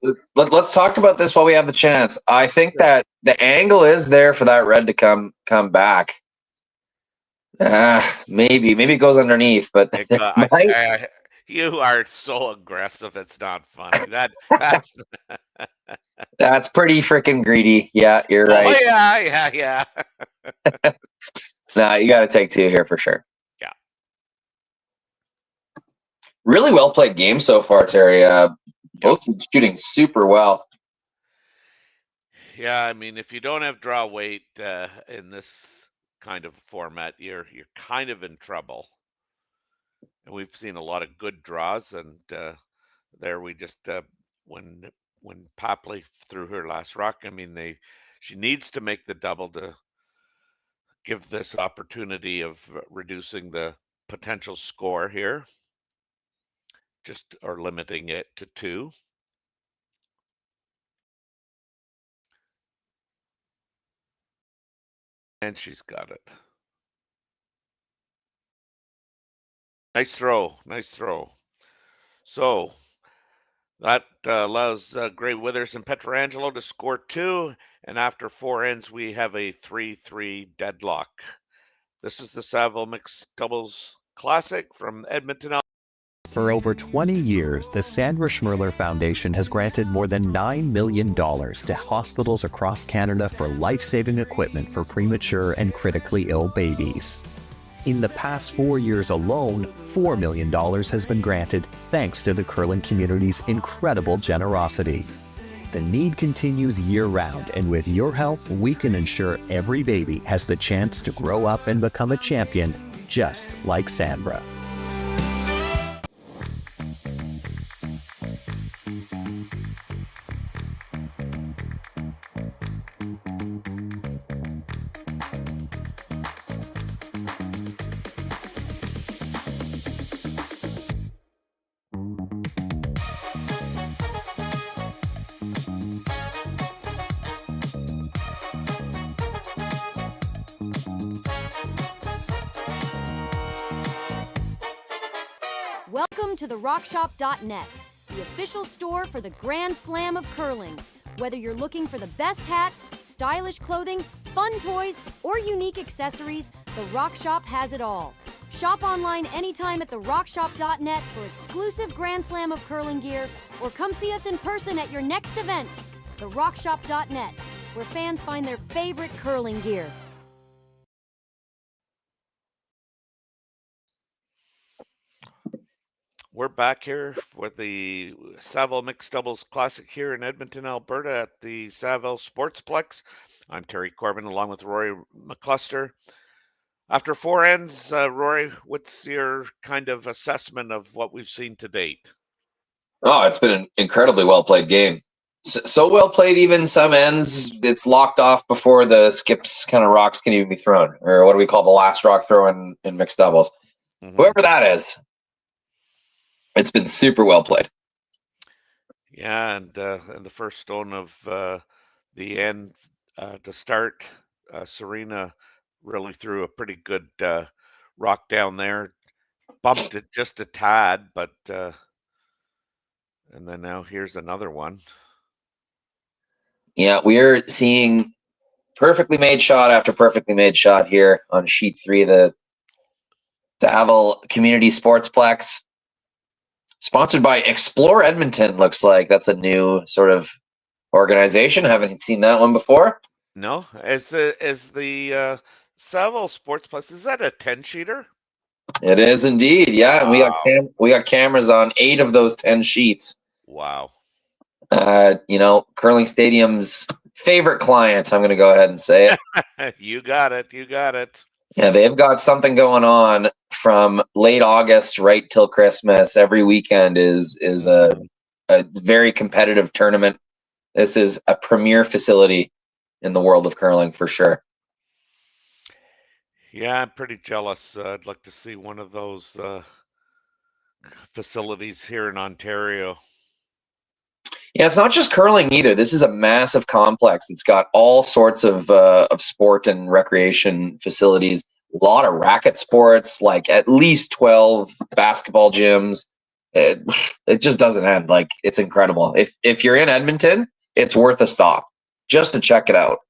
talk about this while we have the chance. I think that the angle is there for that red to come back. Maybe it goes underneath, but You are so aggressive. It's not funny. That's that's pretty freaking greedy. Yeah, you're right. Oh yeah. Nah, you got to take 2 here for sure. Yeah. Really well played game so far, Terry. Both teams shooting super well. Yeah, I mean, if you don't have draw weight in this kind of format, you're kind of in trouble. And we've seen a lot of good draws, and there we just when Papley threw her last rock, I mean, she needs to make the double to give this opportunity of reducing the potential score here, or limiting it to 2. And she's got it. Nice throw. So that allows Gray Withers and Pietrangelo to score 2, and after 4 ends, we have a 3-3 deadlock. This is the Saville Mixed Doubles Classic from Edmonton, Alberta. For over 20 years, the Sandra Schmirler Foundation has granted more than $9 million to hospitals across Canada for life-saving equipment for premature and critically ill babies. In the past 4 years alone, $4 million has been granted thanks to the curling community's incredible generosity. The need continues year-round, and with your help, we can ensure every baby has the chance to grow up and become a champion, just like Sandra. Welcome to the RockShop.net, the official store for the Grand Slam of curling. Whether you're looking for the best hats, stylish clothing, fun toys, or unique accessories, the RockShop has it all. Shop online anytime at the RockShop.net for exclusive Grand Slam of curling gear, or come see us in person at your next event. The RockShop.net, where fans find their favorite curling gear. We're back here for the Saville Mixed Doubles Classic here in Edmonton, Alberta at the Saville Sportsplex. I'm Terry Corbin along with Rory McCluster. After 4 ends, Rory, what's your kind of assessment of what we've seen to date? Oh, it's been an incredibly well-played game. So well-played, even some ends, it's locked off before the skips kind of rocks can even be thrown. Or what do we call the last rock throw in mixed doubles? Mm-hmm. Whoever that is. It's been super well played. Yeah, and the first stone of the end to start, Serena really threw a pretty good rock down there. Bumped it just a tad, but and then now here's another one. Yeah, we're seeing perfectly made shot after perfectly made shot here on sheet 3 of the Saville Community Sportsplex. Sponsored by Explore Edmonton, looks like. That's a new sort of organization. Haven't seen that one before. No, is the Saville Sportsplex, is that a 10-sheeter? It is indeed, yeah. Wow. And we got cameras on 8 of those 10 sheets. Wow. Curling Stadium's favorite client, I'm going to go ahead and say it. You got it. Yeah, they've got something going on from late August right till Christmas. Every weekend is a very competitive tournament. This is a premier facility in the world of curling for sure. Yeah, I'm pretty jealous. I'd like to see one of those facilities here in Ontario. Yeah, it's not just curling either. This is a massive complex. It's got all sorts of sport and recreation facilities. A lot of racket sports, like at least 12 basketball gyms. It just doesn't end. Like, it's incredible. If you're in Edmonton, it's worth a stop just to check it out.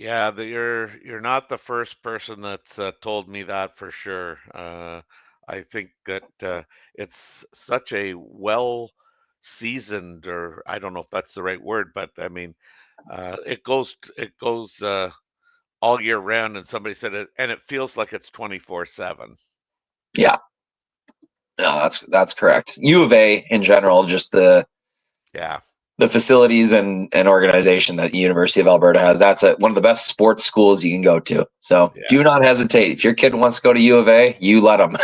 Yeah, you're not the first person that's told me that for sure. I think that it's such a well seasoned, or I don't know if that's the right word, but I mean, it goes all year round, and somebody said it, and it feels like it's 24/7. Yeah, no, that's correct. U of A in general, just the Yeah. facilities and organization that University of Alberta has. That's one of the best sports schools you can go to. So do not hesitate. If your kid wants to go to U of A, you let them.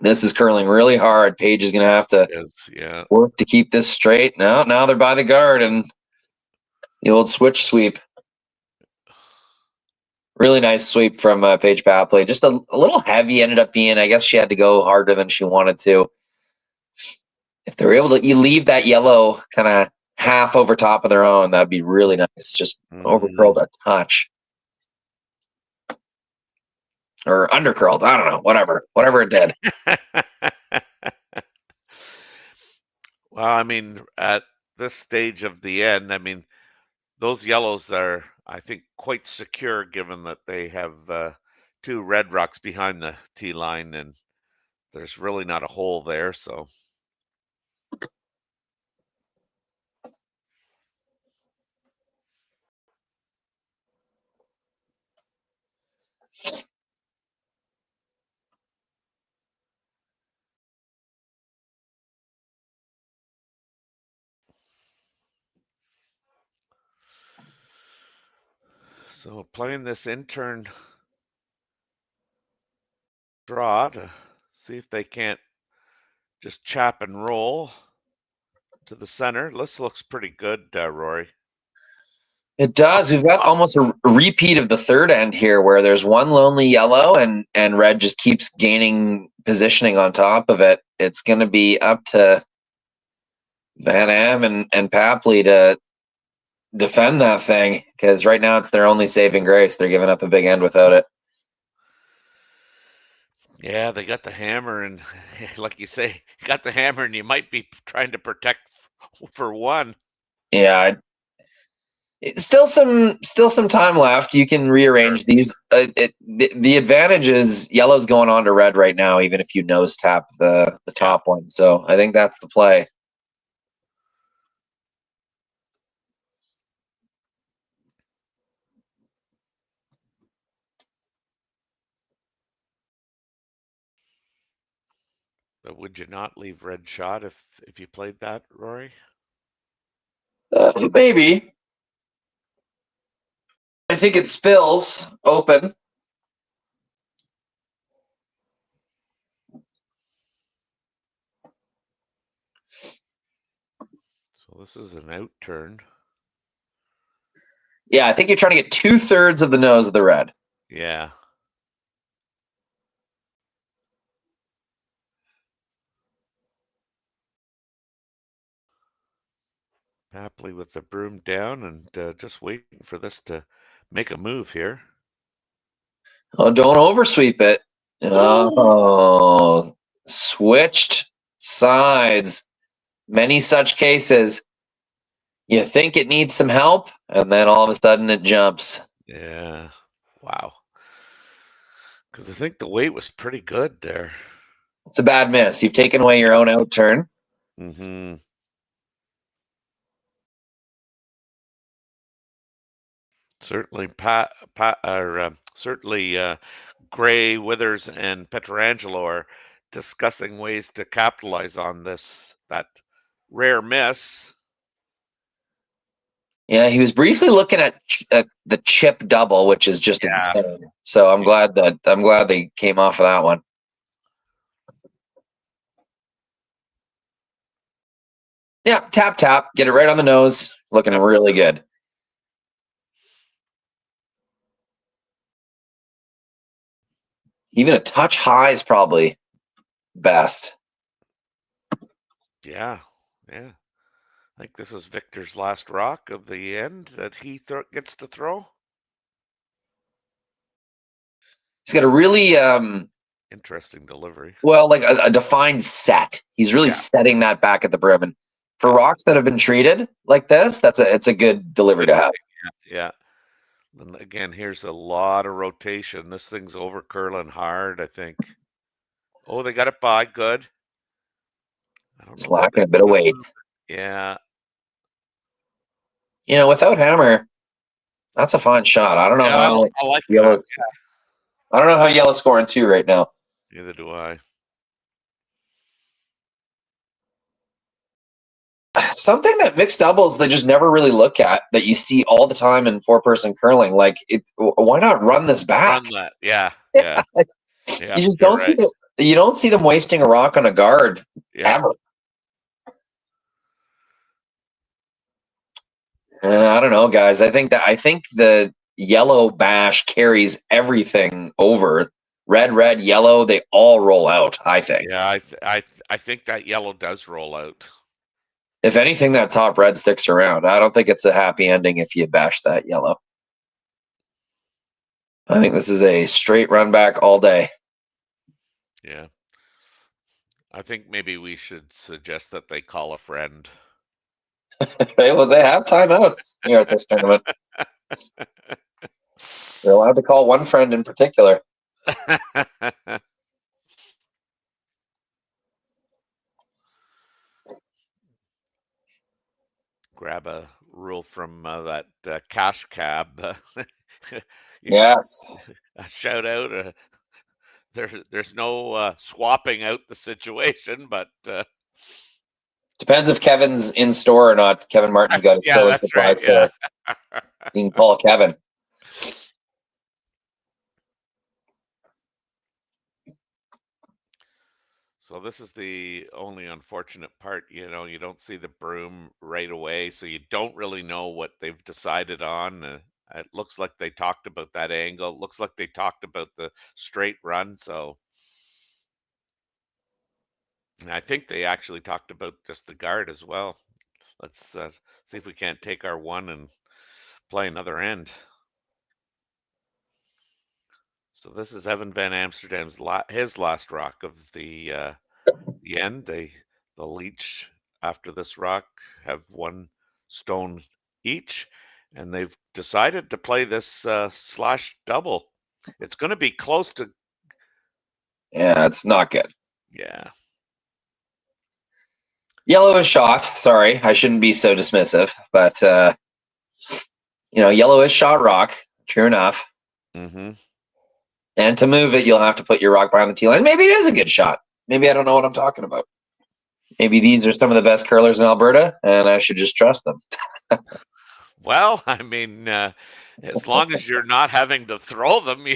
This is curling really hard. Paige is going to have to work to keep this straight. Now they're by the guard and the old switch sweep. Really nice sweep from Paige Papley. Just a little heavy ended up being. I guess she had to go harder than she wanted to. If they're able to leave that yellow kind of half over top of their own, that'd be really nice. Just overcurled a touch. Or undercurled. I don't know. Whatever it did. Well, I mean, at this stage of the end, I mean, those yellows are, I think, quite secure given that they have two red rocks behind the tee line, and there's really not a hole there. So, playing this intern draw to see if they can't just chap and roll to the center. This looks pretty good, Rory. It does. We've got almost a repeat of the third end here where there's one lonely yellow and red just keeps gaining positioning on top of it. It's going to be up to Van Am and Papley to defend that thing because right now it's their only saving grace. They're giving up a big end without it. Yeah, they got the hammer, and like you say, you got the hammer, and you might be trying to protect for one. Yeah, still some time left. You can rearrange these. The advantage is yellow's going on to red right now, even if you nose tap the top one. So I think that's the play. But would you not leave red shot if you played that, Rory? Maybe. I think it spills open. So this is an out turn. Yeah, I think you're trying to get 2/3 of the nose of the red. Yeah. Papley with the broom down and just waiting for this to make a move here. Oh, don't oversweep it. Oh, switched sides. Many such cases. You think it needs some help, and then all of a sudden it jumps. Yeah. Wow. Because I think the weight was pretty good there. It's a bad miss. You've taken away your own out turn. Mm-hmm. Certainly, Gray, Withers, and Pietrangelo are discussing ways to capitalize on that rare miss. Yeah, he was briefly looking at the chip double, which is just insane. So I'm glad they came off of that one. Yeah, tap, get it right on the nose. Looking really good. Even a touch high is probably best. Yeah. I think this is Victor's last rock of the end that he gets to throw. He's got a really interesting delivery. Well, like a defined set. He's really setting that back at the brim. And For rocks that have been treated like this, it's a good delivery to have. Yeah. And again, here's a lot of rotation. This thing's over curling hard, I think. Oh, they got it by. Good. I don't Just know. lacking a bit of weight. Yeah. Without hammer, that's a fine shot. I don't know how I like yellow's. that. I don't know how yellow's scoring 2 right now. Neither do I. Something that mixed doubles they just never really look at that you see all the time in 4-person curling. Like why not run this back? Run that. Yeah. Yeah. Yeah. You just don't see you don't see them wasting a rock on a guard ever. I don't know, guys. I think the yellow bash carries everything over. Red, yellow, they all roll out, I think. Yeah, I think that yellow does roll out. If anything, that top red sticks around. I don't think it's a happy ending if you bash that yellow. I think this is a straight run back all day. Yeah. I think maybe we should suggest that they call a friend. Well, they have timeouts here at this tournament. They're allowed to call one friend in particular. Grab a rule from that cash cab. Yes. A shout out. There's no swapping out the situation, but depends if Kevin's in store or not. Kevin Martin's got his yeah, that's supply right. store. Yeah. You can call Kevin. So this is the only unfortunate part, you don't see the broom right away, so you don't really know what they've decided on. It looks like they talked about that angle. It looks like they talked about the straight run, so and I think they actually talked about just the guard as well. Let's see if we can't take our one and play another end. So this is Evan Van Amsterdam's his last rock of the end. The leech after this rock have 1 stone each, and they've decided to play this slash double. It's going to be close to. Yeah, it's not good. Yeah. Yellow is shot. Sorry, I shouldn't be so dismissive, but yellow is shot rock. True enough. Mm-hmm. And to move it, you'll have to put your rock behind the tee line. Maybe it is a good shot. Maybe I don't know what I'm talking about. Maybe these are some of the best curlers in Alberta, and I should just trust them. Well, I mean, as long as you're not having to throw them,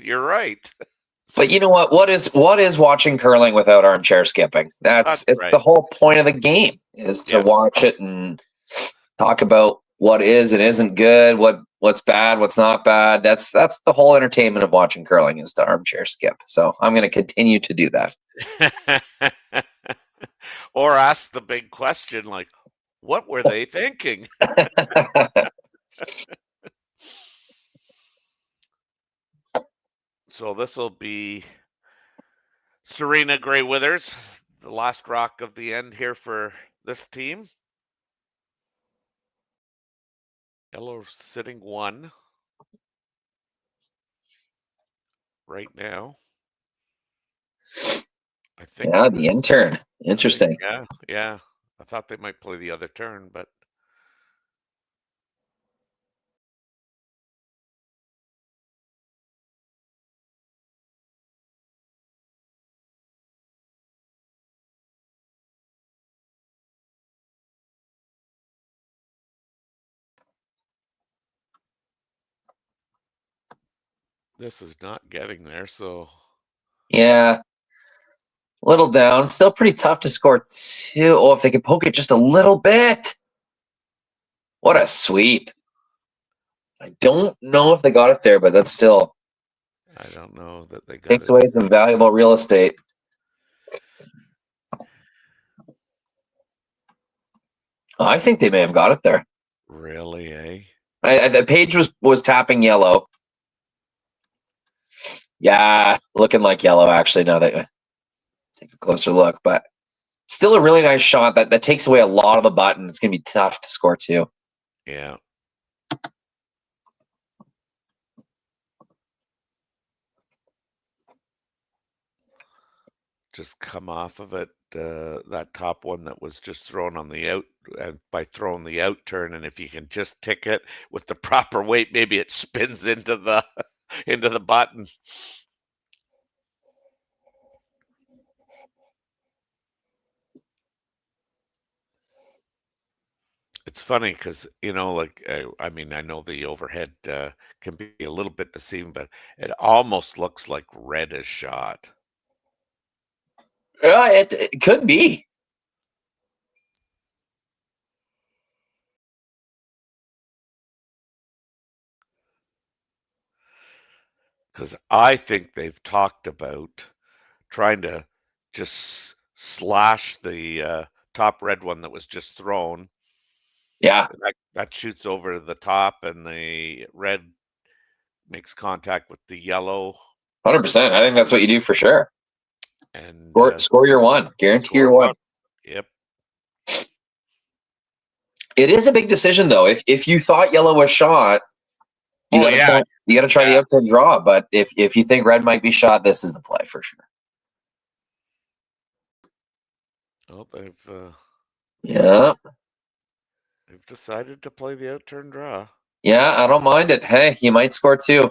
you're right. But you know what? What is watching curling without armchair skipping? It's right. The whole point of the game is to watch it and talk about what is and isn't good, what's bad, what's not bad. That's the whole entertainment of watching curling is to armchair skip. So I'm going to continue to do that. Or ask the big question, like, what were they thinking? So this will be Serena Gray Withers, the last rock of the end here for this team. Yellow sitting 1 right now. I think. Yeah, the intern. Interesting. Yeah. I thought they might play the other turn, but. This is not getting there, so. Yeah. A little down. Still pretty tough to score 2. Oh, if they could poke it just a little bit. What a sweep. I don't know if they got it there, but that's still. I don't know that they got takes it. away some valuable real estate. I think they may have got it there. Really, eh? The Paige was tapping yellow. Yeah, looking like yellow actually. Now that I take a closer look, but Still a really nice shot that takes away a lot of the button. It's going to be tough to score 2. Yeah. Just come off of it, that top one that was just thrown on the out, by throwing the out turn, and if you can just tick it with the proper weight, maybe it spins into the into the button. It's funny because, like, I mean, I know the overhead can be a little bit deceiving, but it almost looks like red is shot. It could be. Because I think they've talked about trying to just slash the top red one that was just thrown. Yeah. That shoots over the top, and the red makes contact with the yellow. 100%. I think that's what you do for sure. And score your 1. Guarantee your 1. Yep. It is a big decision, though. If you thought yellow was shot, you got to try the outside draw. But if you think red might be shot, this is the play for sure. Oh, they've decided to play the outturn draw. Yeah, I don't mind it. Hey, you might score 2.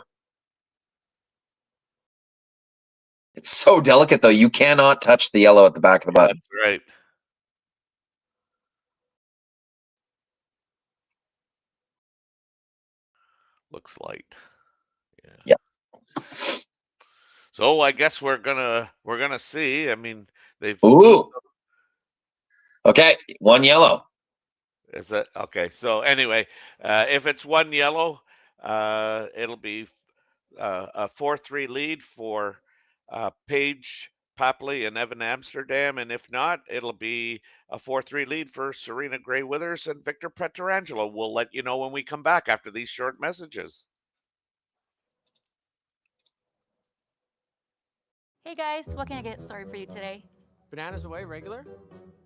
It's so delicate, though. You cannot touch the yellow at the back of the button. That's right. Looks light. Yeah. So I guess we're gonna see. I mean, they've. Ooh. Okay, 1 yellow. Is that okay? So anyway, if it's 1 yellow, it'll be a 4-3 lead for Paige, Papley, and Evan Amsterdam, and if not, it'll be a 4-3 lead for Serena Gray Withers and Victor Pietrangelo. We'll let you know when we come back after these short messages. Hey guys, what can I get started for you today? Bananas away, regular?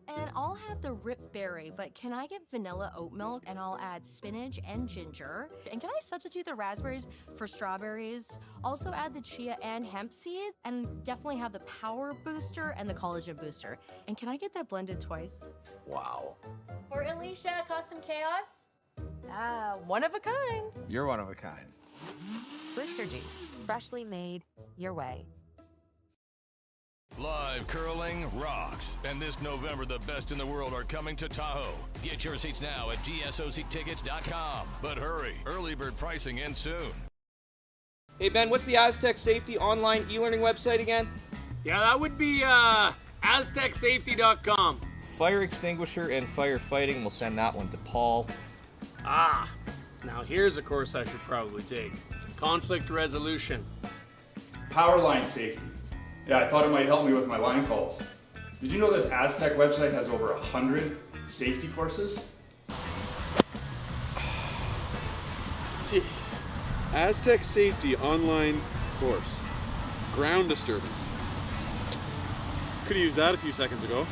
And I'll have the rip berry, but can I get vanilla oat milk and I'll add spinach and ginger? And can I substitute the raspberries for strawberries? Also add the chia and hemp seed, and definitely have the power booster and the collagen booster. And can I get that blended twice? Wow. For Alicia, custom chaos? One of a kind. You're one of a kind. Blister Juice, freshly made your way. Live curling rocks. And this November, the best in the world are coming to Tahoe. Get your seats now at gsoctickets.com. But hurry, early bird pricing ends soon. Hey Ben, what's the Aztec Safety online e-learning website again? Yeah, that would be aztecsafety.com. Fire extinguisher and firefighting, we'll send that one to Paul. Now here's a course I should probably take. Conflict resolution. Power line safety. Yeah, I thought it might help me with my line calls. Did you know this Aztec website has over 100 safety courses? Jeez. Aztec Safety online course. Ground disturbance. Could have used that a few seconds ago.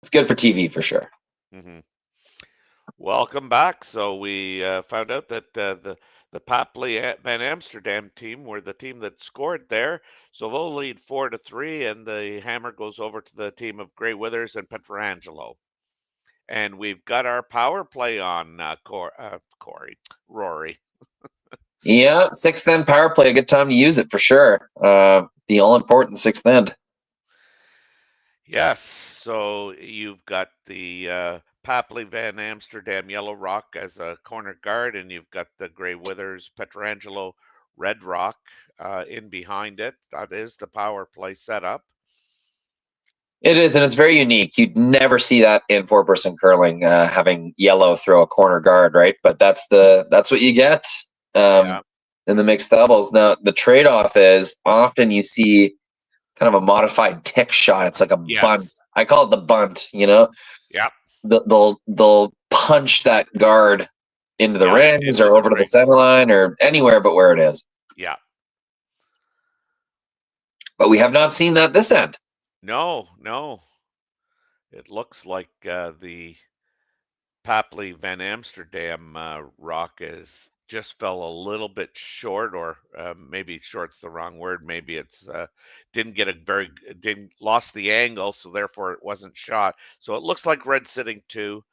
It's good for TV for sure. Mm-hmm. Welcome back. So we found out that the Papley Van Amsterdam team were the team that scored there. So they'll lead 4-3, and the hammer goes over to the team of Gray Withers and Pietrangelo. And we've got our power play on Rory. Yeah, 6th end power play, a good time to use it for sure. The all-important 6th end. Yes, so you've got the Papley Van Amsterdam Yellow Rock as a corner guard, and you've got the Gray Withers Pietrangelo Red Rock in behind it. That is the power play setup. It is, and it's very unique. You'd never see that in 4-person curling, having yellow throw a corner guard, right? But that's what you get in the mixed doubles. Now, the trade-off is often you see kind of a modified tick shot. It's like a bunt. I call it the bunt, you know? Yeah. They'll punch that guard into the Yeah, rings into or the over to the rings. center line or anywhere but where it is. Yeah. But we have not seen that this end. No, no. It looks like the Papley Van Amsterdam rock is just fell a little bit short, or maybe short's the wrong word. Maybe it's didn't get a very didn't lost the angle, so therefore it wasn't shot. So it looks like red sitting 2.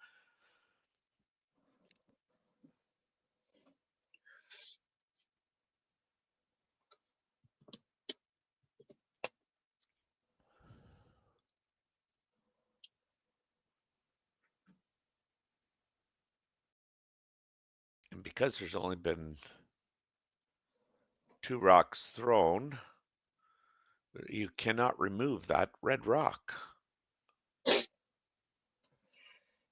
And because there's only been 2 rocks thrown, you cannot remove that red rock.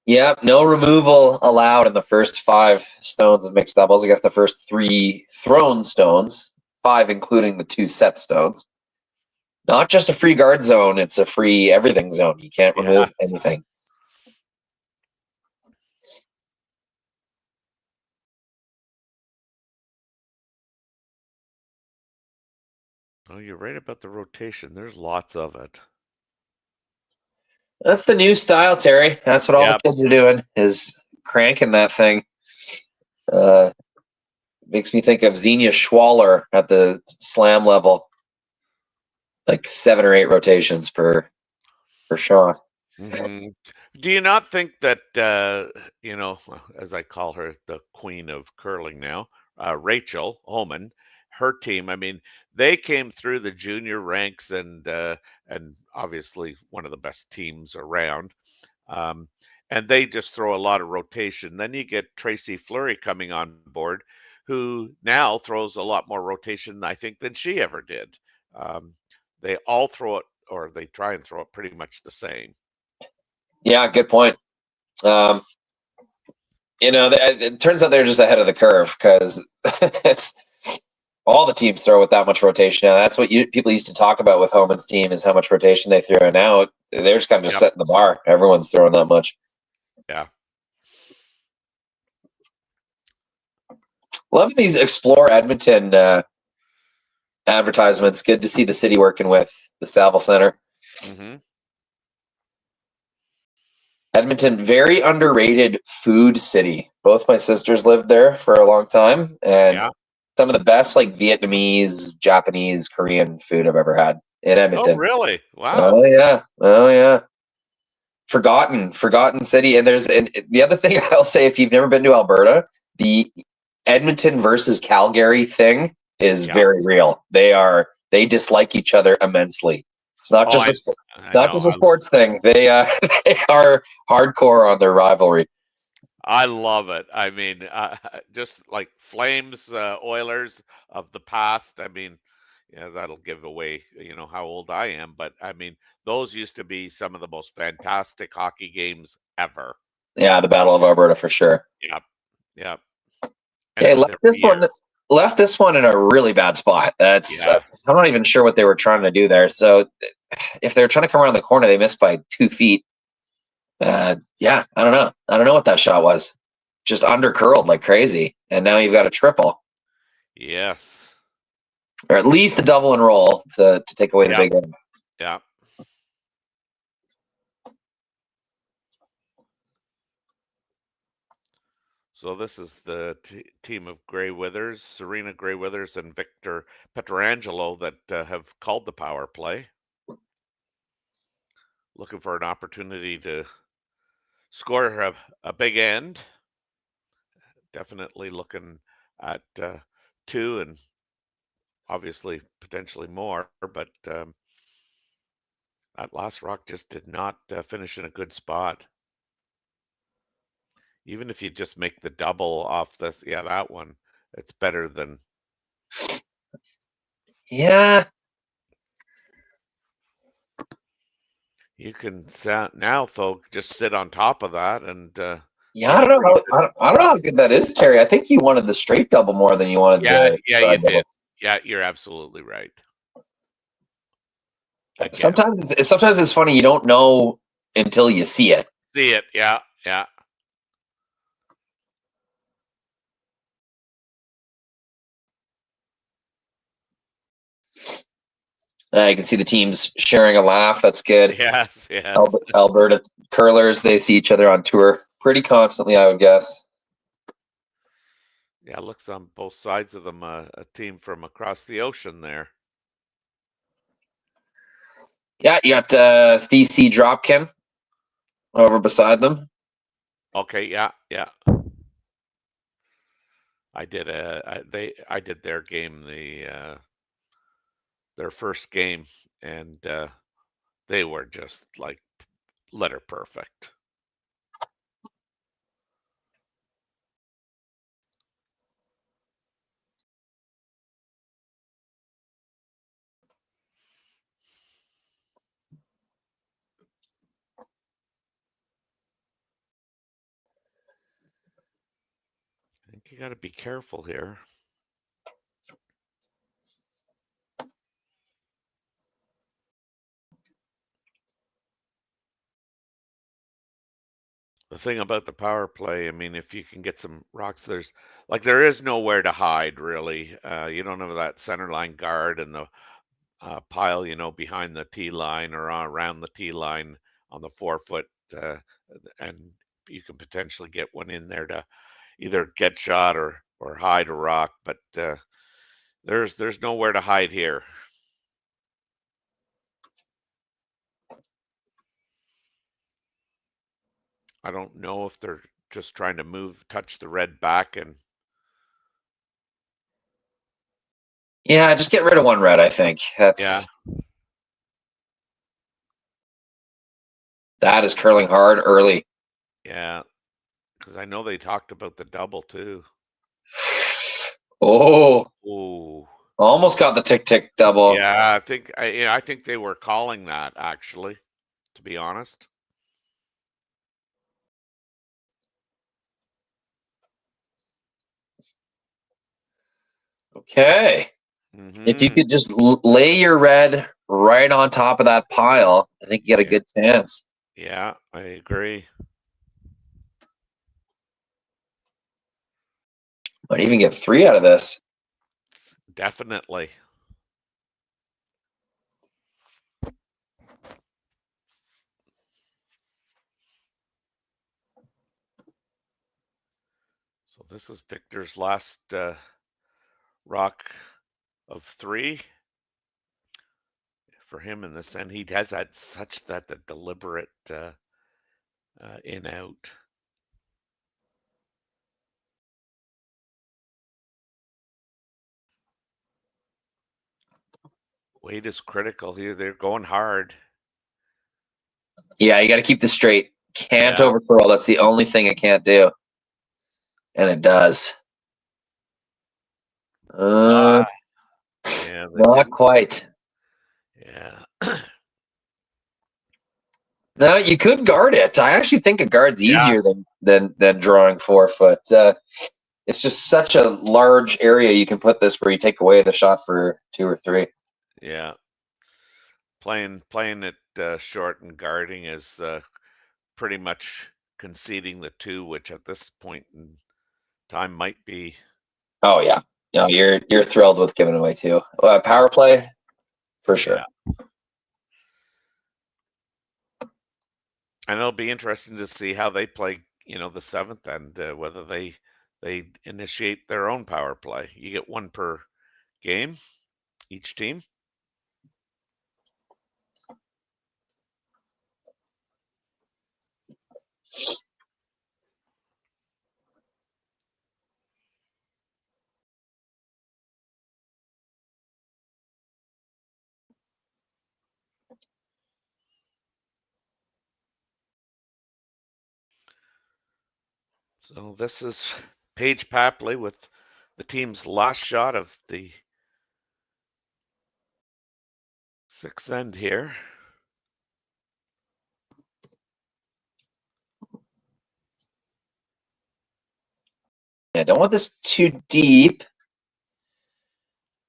Yep, no removal allowed in the first 5 stones of mixed doubles. I guess the first 3 thrown stones, 5 including the 2 set stones. Not just a free guard zone, it's a free everything zone. You can't remove anything. Oh, you're right about the rotation. There's lots of it. That's the new style, Terry. That's what all the kids are doing, is cranking that thing. Makes me think of Xenia Schwaller at the slam level. Like 7 or 8 rotations per shot. Mm-hmm. Do you not think that, as I call her, the queen of curling now, Rachel Homan, her team, I mean, they came through the junior ranks and obviously one of the best teams around. And they just throw a lot of rotation. Then you get Tracy Fleury coming on board, who now throws a lot more rotation, I think, than she ever did. They all throw it, or they try and throw it pretty much the same. Yeah, good point. It turns out they're just ahead of the curve because it's all the teams throw with that much rotation now. That's what people used to talk about with Homan's team, is how much rotation they throw. And now they're just kind of just setting the bar. Everyone's throwing that much. Yeah. Love these Explore Edmonton advertisements. Good to see the city working with the Saville Center. Mm-hmm. Edmonton, very underrated food city. Both my sisters lived there for a long time, and some of the best like Vietnamese, Japanese, Korean food I've ever had in Edmonton. Oh, really? Wow. Oh yeah. Forgotten city. And the other thing I'll say, if you've never been to Alberta, the Edmonton versus Calgary thing is very real. They dislike each other immensely. It's not just a sports thing. They are hardcore on their rivalry. I love it. I mean, just like Flames, Oilers of the past. I mean, that'll give away, how old I am. But I mean, those used to be some of the most fantastic hockey games ever. Yeah, the Battle of Alberta for sure. Yep. Okay, left this one in a really bad spot. I'm not even sure what they were trying to do there. So if they're trying to come around the corner, they missed by 2 feet. I don't know. I don't know what that shot was. Just undercurled like crazy. And now you've got a triple. Yes. Or at least a double and roll to take away the big end. Yeah. So this is the team of Grey Withers, Serena Grey Withers and Victor Pietrangelo that have called the power play. Looking for an opportunity to score a big end. Definitely looking at 2 and obviously potentially more, but that last rock just did not finish in a good spot. Even if you just make the double off this, that one, it's better than. Yeah. You can now, folks, just sit on top of that and. I don't know. I don't know how good that is, Terry. I think you wanted the straight double more than you wanted the you double. did. Yeah, you're absolutely right. Again. Sometimes it's funny, you don't know until you see it. See it, yeah. You can see the teams sharing a laugh. That's good. Yes, yes. Alberta curlers, they see each other on tour pretty constantly, I would guess. Yeah, looks on both sides of them a team from across the ocean there. Yeah, you got TC Dropkin over beside them. Okay, yeah. I did their game, their first game, and they were just like letter perfect. I think you got to be careful here. The thing about the power play, I mean, if you can get some rocks, there is nowhere to hide really. You don't have that center line guard and the pile, behind the tee line or around the tee line on the 4 foot, and you can potentially get one in there to either get shot or hide a rock. But there's nowhere to hide here. I don't know if they're just trying to touch the red back and. Yeah, just get rid of one red, I think. That is curling hard early. Yeah, because I know they talked about the double too. Oh, almost got the tick double. Yeah, I think they were calling that actually, to be honest. Okay. If you could just lay your red right on top of that pile, I think you got a good chance. Yeah, I agree. Might even get 3 out of this. Definitely. So this is Victor's last rock of 3 for him in this, and he has the deliberate in out. Weight is critical here. They're going hard. Yeah, you got to keep this straight. Can't overcurl. That's the only thing it can't do. And it does. Yeah, not quite. Yeah. No, you could guard it. I actually think a guard's easier than drawing 4 foot. It's just such a large area you can put this where you take away the shot for 2 or 3. Yeah. Playing it short and guarding is pretty much conceding the 2, which at this point in time might be. Oh yeah, no, you're thrilled with giving away 2. Power play, for sure. Yeah. And it'll be interesting to see how they play, the 7th, and whether they initiate their own power play. You get 1 per game, each team. So this is Paige Papley with the team's last shot of the 6th end here. Yeah, don't want this too deep.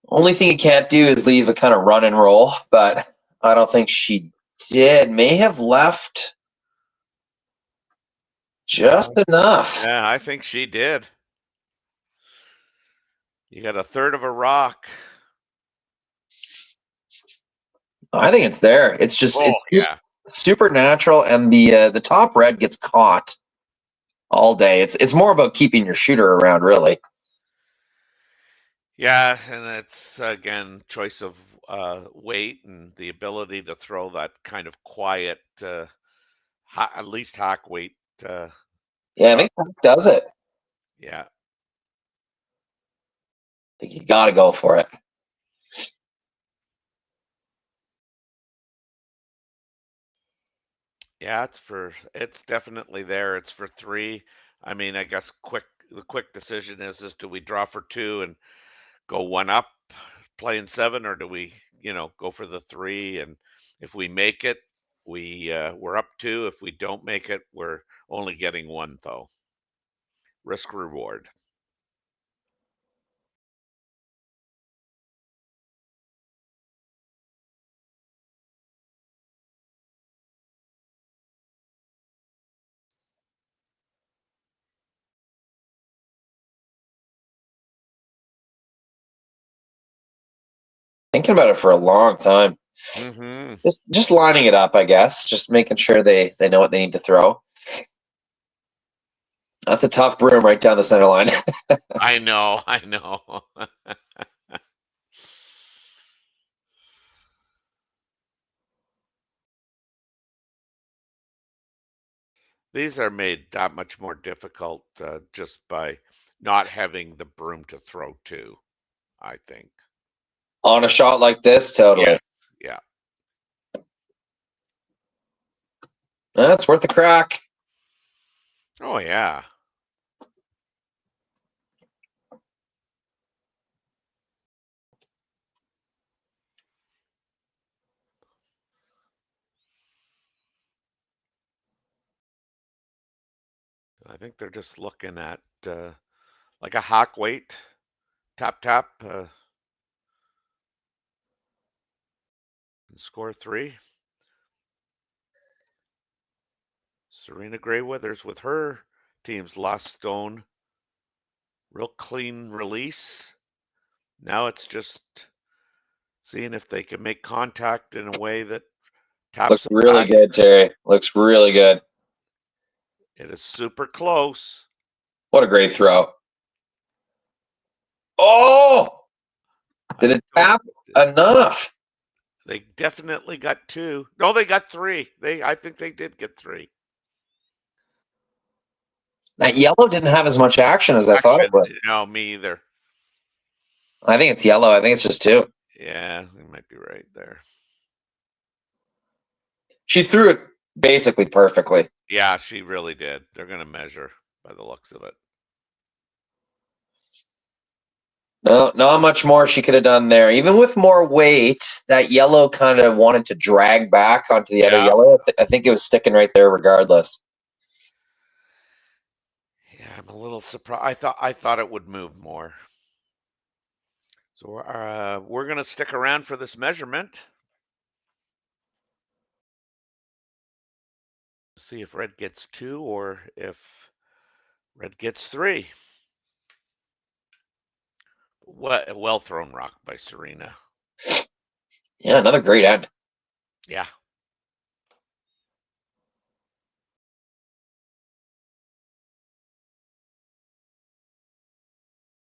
Only thing you can't do is leave a kind of run and roll, but I don't think she did. May have left just enough. Yeah, I think she did. You got 1/3 of a rock. I think it's there. It's just Oh, yeah. supernatural, and the top red gets caught all day. It's more about keeping your shooter around, really. Yeah, and it's again choice of weight and the ability to throw that kind of quiet, at least hack weight Yeah, I shot. think that does it. Yeah. I think you got to go for it. Yeah, it's definitely there. It's for 3. I mean, I guess the quick decision is do we draw for 2 and go 1 up playing 7, or do we, go for the 3, and if we make it, we're up 2. If we don't make it, we're only getting 1 though. Risk reward. Thinking about it for a long time. Mm-hmm. Just lining it up, I guess. Just making sure they know what they need to throw. That's a tough broom right down the center line. I know. These are made that much more difficult just by not having the broom to throw to, I think. On a shot like this, totally. Yeah. That's worth a crack. Oh, yeah. I think they're just looking at like a hack weight, tap, tap, and score 3. Serena Gray Withers with her team's last stone. Real clean release. Now it's just seeing if they can make contact in a way that taps Looks them really back. good, Terry. Looks really good. It is super close. What a great throw. Oh! Did it tap enough? They definitely got 2. No, they got 3. I think they did get 3. That yellow didn't have as much action as I thought it would. No, me either. I think it's yellow. I think it's just 2. Yeah, you might be right there. She threw it basically perfectly. Yeah, she really did. They're going to measure by the looks of it. No, not much more she could have done there. Even with more weight, that yellow kind of wanted to drag back onto the other yellow. I think it was sticking right there regardless. Yeah, I'm a little surprised. I thought it would move more. So we're going to stick around for this measurement. See if red gets 2 or if red gets 3. What well thrown rock by Serena. Yeah, another great end. Yeah.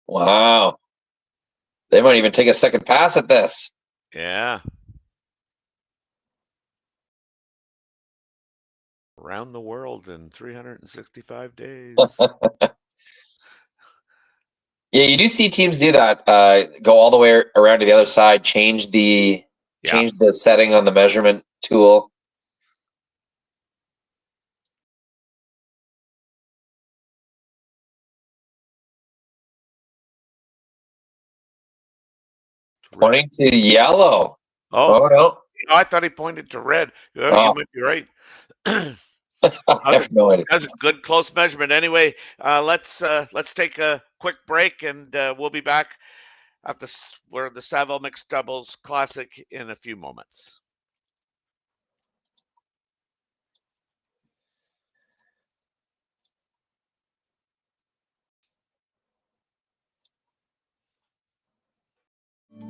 Wow. They might even take a second pass at this. Yeah. Around the world in 365 days. Yeah, you do see teams do that. Go all the way around to the other side, change the setting on the measurement tool. Pointing to yellow. Oh, no. I thought he pointed to red. You might be right. I have no idea. That's a good close measurement. Anyway, let's take a quick break, and we'll be back at the Saville Mixed Doubles Classic in a few moments.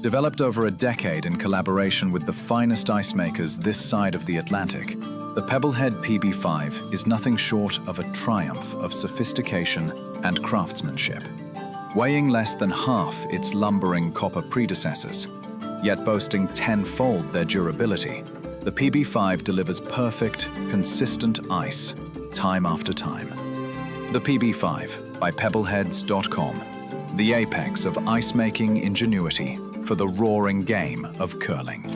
Developed over a decade in collaboration with the finest ice makers this side of the Atlantic, the Pebblehead PB5 is nothing short of a triumph of sophistication and craftsmanship. Weighing less than half its lumbering copper predecessors, yet boasting tenfold their durability, the PB5 delivers perfect, consistent ice, time after time. The PB5 by Pebbleheads.com, the apex of ice-making ingenuity for the roaring game of curling.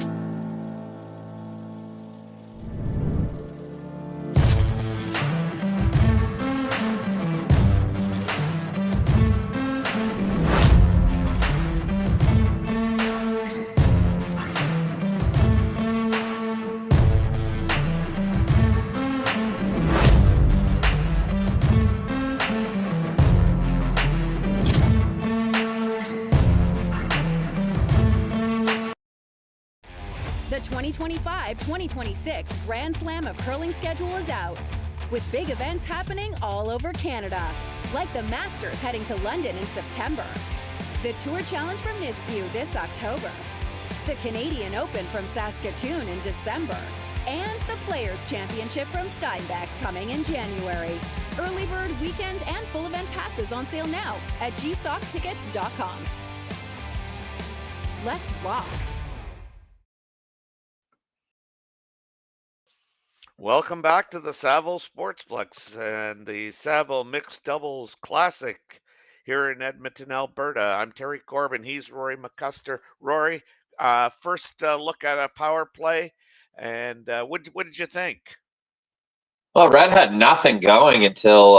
The 2025-2026 Grand Slam of Curling schedule is out, with big events happening all over Canada, like the Masters heading to London in September, the Tour Challenge from Nisku this October, the Canadian Open from Saskatoon in December, and the Players' Championship from Steinbeck coming in January. Early bird weekend and full event passes on sale now at gsoctickets.com. Let's rock! Welcome back to the Saville Sportsplex and the Saville Mixed Doubles Classic here in Edmonton, Alberta. I'm Terry Corbin. He's Rory McCusker. Rory, first look at a power play, and what did you think? Well, Red had nothing going until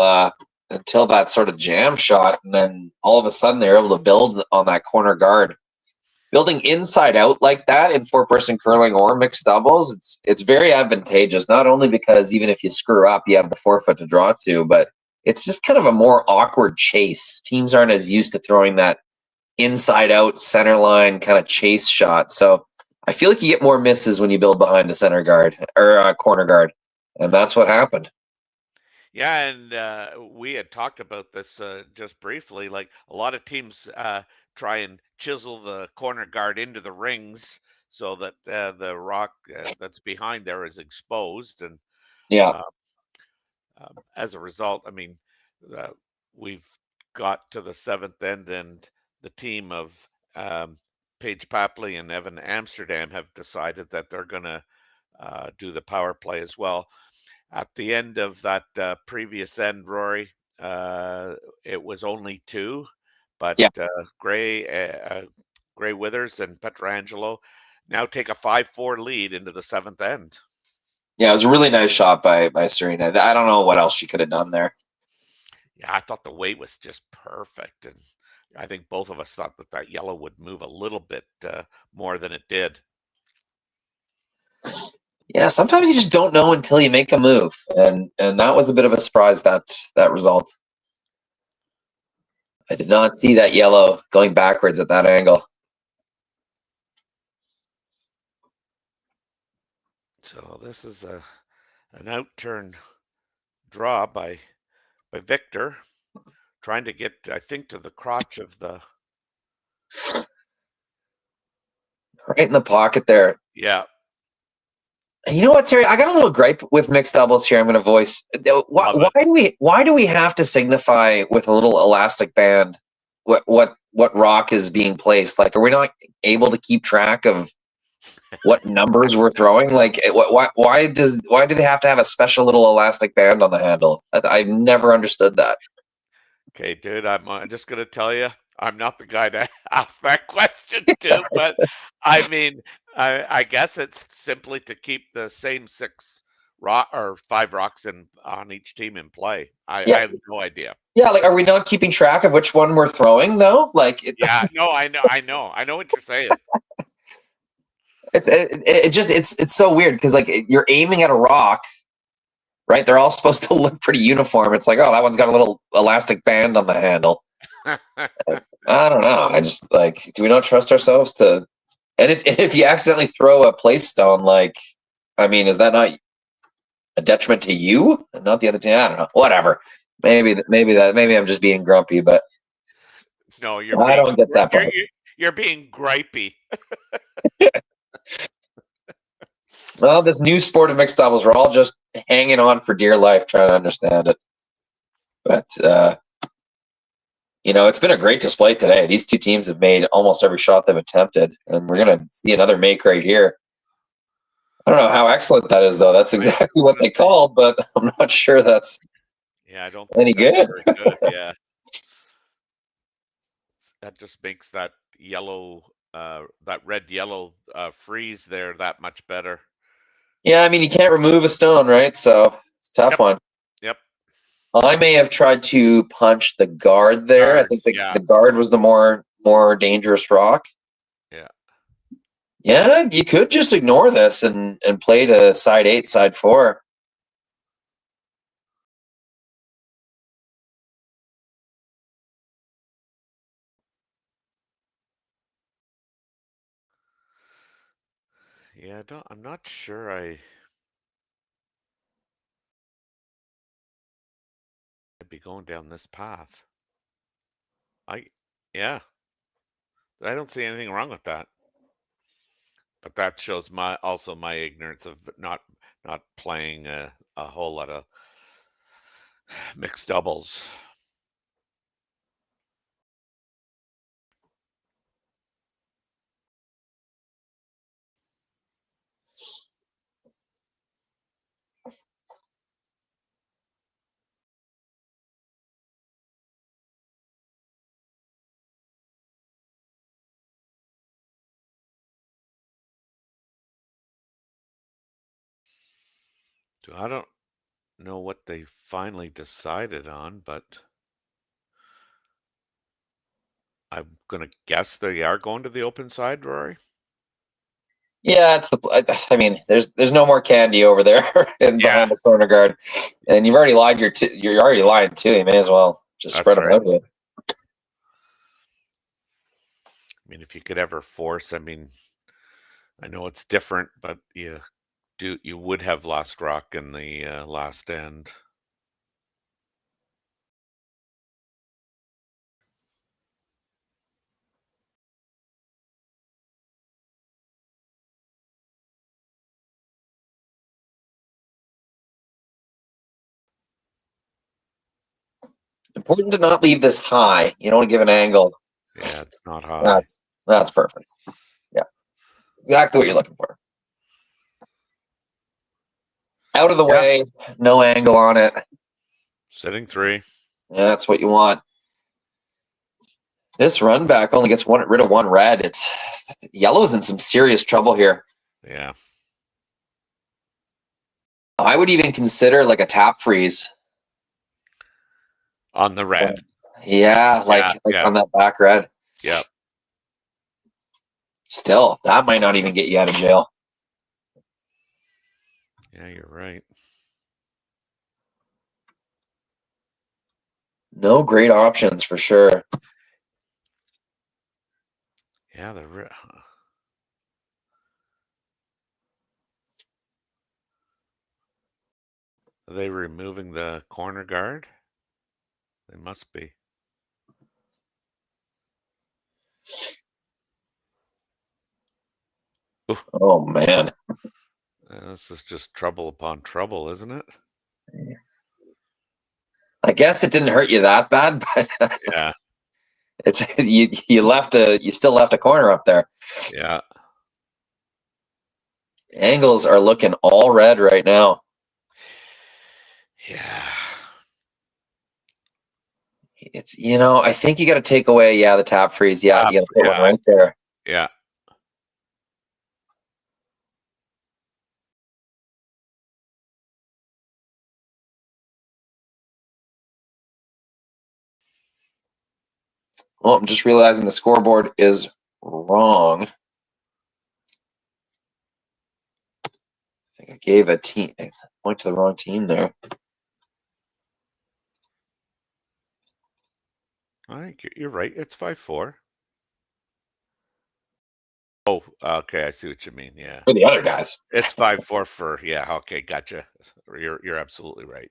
that sort of jam shot, and then all of a sudden they were able to build on that corner guard. Building inside out like that in four-person curling or mixed doubles, it's very advantageous, not only because even if you screw up, you have the forefoot to draw to, but it's just kind of a more awkward chase. Teams aren't as used to throwing that inside out center line kind of chase shot. So I feel like you get more misses when you build behind a center guard or a corner guard. And that's what happened. Yeah, and we had talked about this just briefly. Like a lot of teams try and chisel the corner guard into the rings so that the rock that's behind there is exposed. And yeah, as a result, I mean, we've got to the seventh end, and the team of Paige Papley and Evan Amsterdam have decided that they're going to do the power play as well. At the end of that previous end, Rory, it was only two, but yeah. Gray Withers and Pietrangelo now take a 5-4 lead into the seventh end. Yeah, it was a really nice shot by Serena. I don't know what else she could have done there. Yeah, I thought the weight was just perfect, and I think both of us thought that yellow would move a little bit more than it did. Yeah, sometimes you just don't know until you make a move, and that was a bit of a surprise, that result. I did not see that yellow going backwards at that angle. So this is an out-turn draw by Victor, trying to get, I think, to the crotch of the... Right in the pocket there. Yeah. And you know what, Terry? I got a little gripe with mixed doubles here. I'm going to voice. Why do we have to signify with a little elastic band what rock is being placed? Like, are we not able to keep track of what numbers we're throwing? Like, why do they have to have a special little elastic band on the handle? I've never understood that. Okay, dude, I'm just going to tell you, I'm not the guy to ask that question to, but I mean, I guess it's simply to keep the same 6 rock or 5 rocks on each team in play. I have no idea. Yeah, like, are we not keeping track of which one we're throwing though? Like, yeah, no, I know what you're saying. It's so weird because like you're aiming at a rock, right? They're all supposed to look pretty uniform. It's like, oh, that one's got a little elastic band on the handle. I don't know. I just like, do we not trust ourselves to? And if you accidentally throw a place stone, like, I mean, is that not a detriment to you and not the other team? I don't know. Whatever. Maybe I'm just being grumpy, but no, I don't get that part. You're being gripey. Well, this new sport of mixed doubles, we're all just hanging on for dear life, trying to understand it. But it's been a great display today. These two teams have made almost every shot they've attempted, and we're going to see another make right here. I don't know how excellent that is, though. That's exactly what they called, but I'm not sure that's I don't any think that's good. very good. Yeah. That just makes that yellow, that red-yellow freeze there that much better. Yeah, I mean, you can't remove a stone, right? So it's a tough one. Yep. I may have tried to punch the guard there. I think the guard was the more dangerous rock. Yeah. Yeah, you could just ignore this and play to side 8, side 4. Yeah, I'm not sure I'd be going down this path. Yeah. I don't see anything wrong with that. But that shows also my ignorance of not playing a whole lot of mixed doubles. So I don't know what they finally decided on, but I'm gonna guess they are going to the open side, Rory. Yeah, I mean, there's no more candy over there and behind the corner guard, and you've already lied. You're already lying too. You may as well just spread them out. I mean, if you could ever force, I mean, I know it's different, but you would have lost rock in the last end. Important to not leave this high. You don't want to give an angle. Yeah, it's not high. That's perfect. Yeah, exactly what you're looking for. Out of the way, no angle on it. Sitting 3. Yeah, that's what you want. This run back only gets rid of 1 red. It's yellow's in some serious trouble here. Yeah. I would even consider like a tap freeze on the red. Yeah, like on that back red. Yep. Still, that might not even get you out of jail. Yeah, you're right. No great options for sure. Yeah, are they removing the corner guard? They must be. Oof. Oh, man. This is just trouble upon trouble, isn't it? I guess it didn't hurt you that bad, but yeah, it's you still left a corner up there. Yeah. Angles are looking all red right now. Yeah. It's, I think you got to take away, the tap freeze. Yeah, you got to put one right there. Yeah. Well, I'm just realizing the scoreboard is wrong. I think I gave a point to the wrong team there. I think you're right. It's 5-4. Oh, okay. I see what you mean. Yeah. For the other guys. It's 5-4 for, yeah. Okay. Gotcha. You're absolutely right.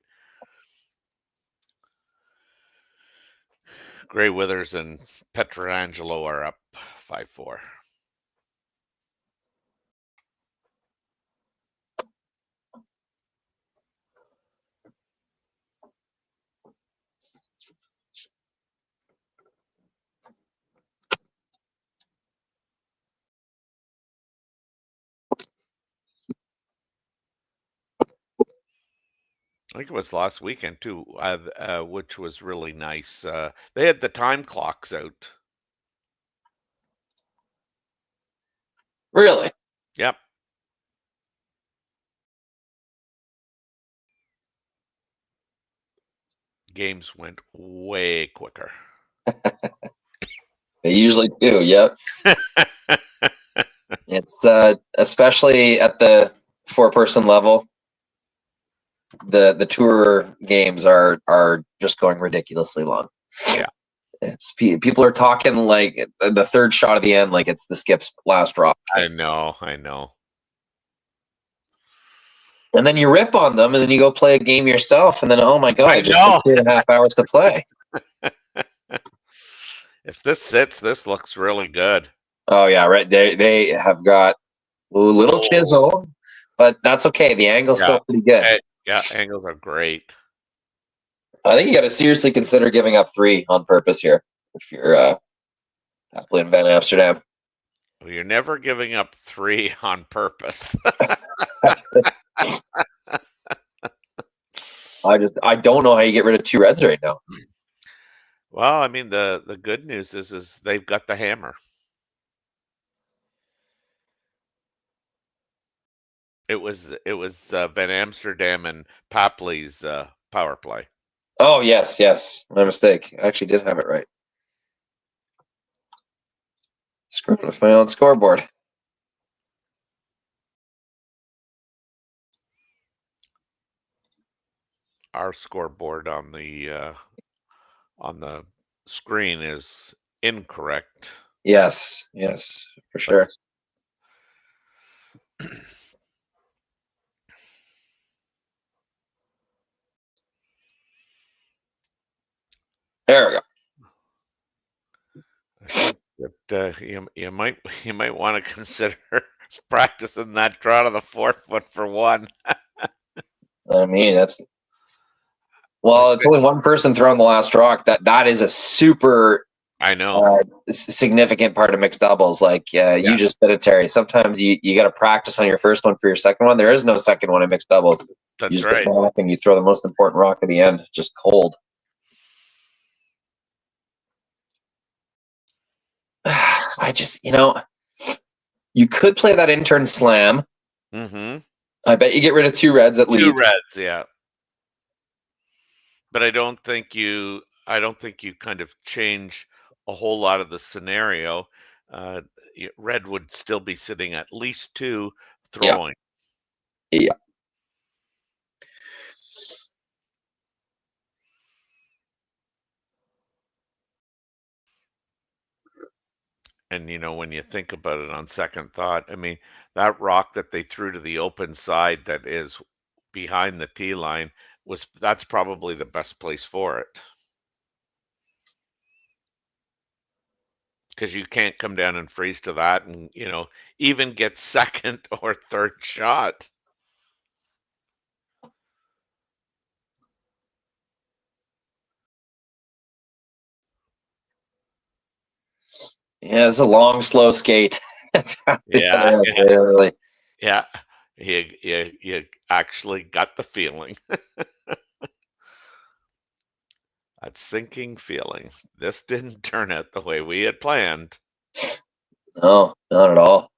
Gray Withers and Pietrangelo are up 5-4. I think it was last weekend too, which was really nice. They had the time clocks out. Really? Yep. Games went way quicker. They usually do. Yep. It's especially at the 4-person level. The tour games are just going ridiculously long. Yeah. It's people are talking like the third shot of the end, like it's the skip's last drop. I know. And then you rip on them, and then you go play a game yourself, and then oh my god, I it just know. took 2.5 hours to play. If this sits, this looks really good. Oh yeah, right. They have got a little chisel, but that's okay. The angle's still pretty good. Yeah, angles are great. I think you got to seriously consider giving up 3 on purpose here if you're Papley in Van Amsterdam. Well, you're never giving up 3 on purpose. I don't know how you get rid of 2 reds right now. Well, I mean the good news is they've got the hammer. It was Van Amsterdam and Papley's power play. Oh yes, my mistake. I actually did have it right. Screwing with my own scoreboard. Our scoreboard on the screen is incorrect. Yes, for sure. There we go. I think that you might want to consider practicing that draw to the 4-foot for 1. I mean, it's only one person throwing the last rock. That is a super I know significant part of mixed doubles. Like you just said it, Terry. Sometimes you got to practice on your first one for your second one. There is no second one in mixed doubles. That's you just right. go back and you throw the most important rock at the end, just cold. I just, you could play that intern slam. Mm-hmm. I bet you get rid of 2 reds at least. 2 reds, yeah. But I don't think you kind of change a whole lot of the scenario. Red would still be sitting at least 2 throwing. Yeah. And when you think about it on second thought, I mean, that rock that they threw to the open side that is behind the tee line that's probably the best place for it. Because you can't come down and freeze to that and, even get second or third shot. Yeah, it's a long, slow skate. Yeah. Really. Yeah. You actually got the feeling. That sinking feeling. This didn't turn out the way we had planned. No, not at all.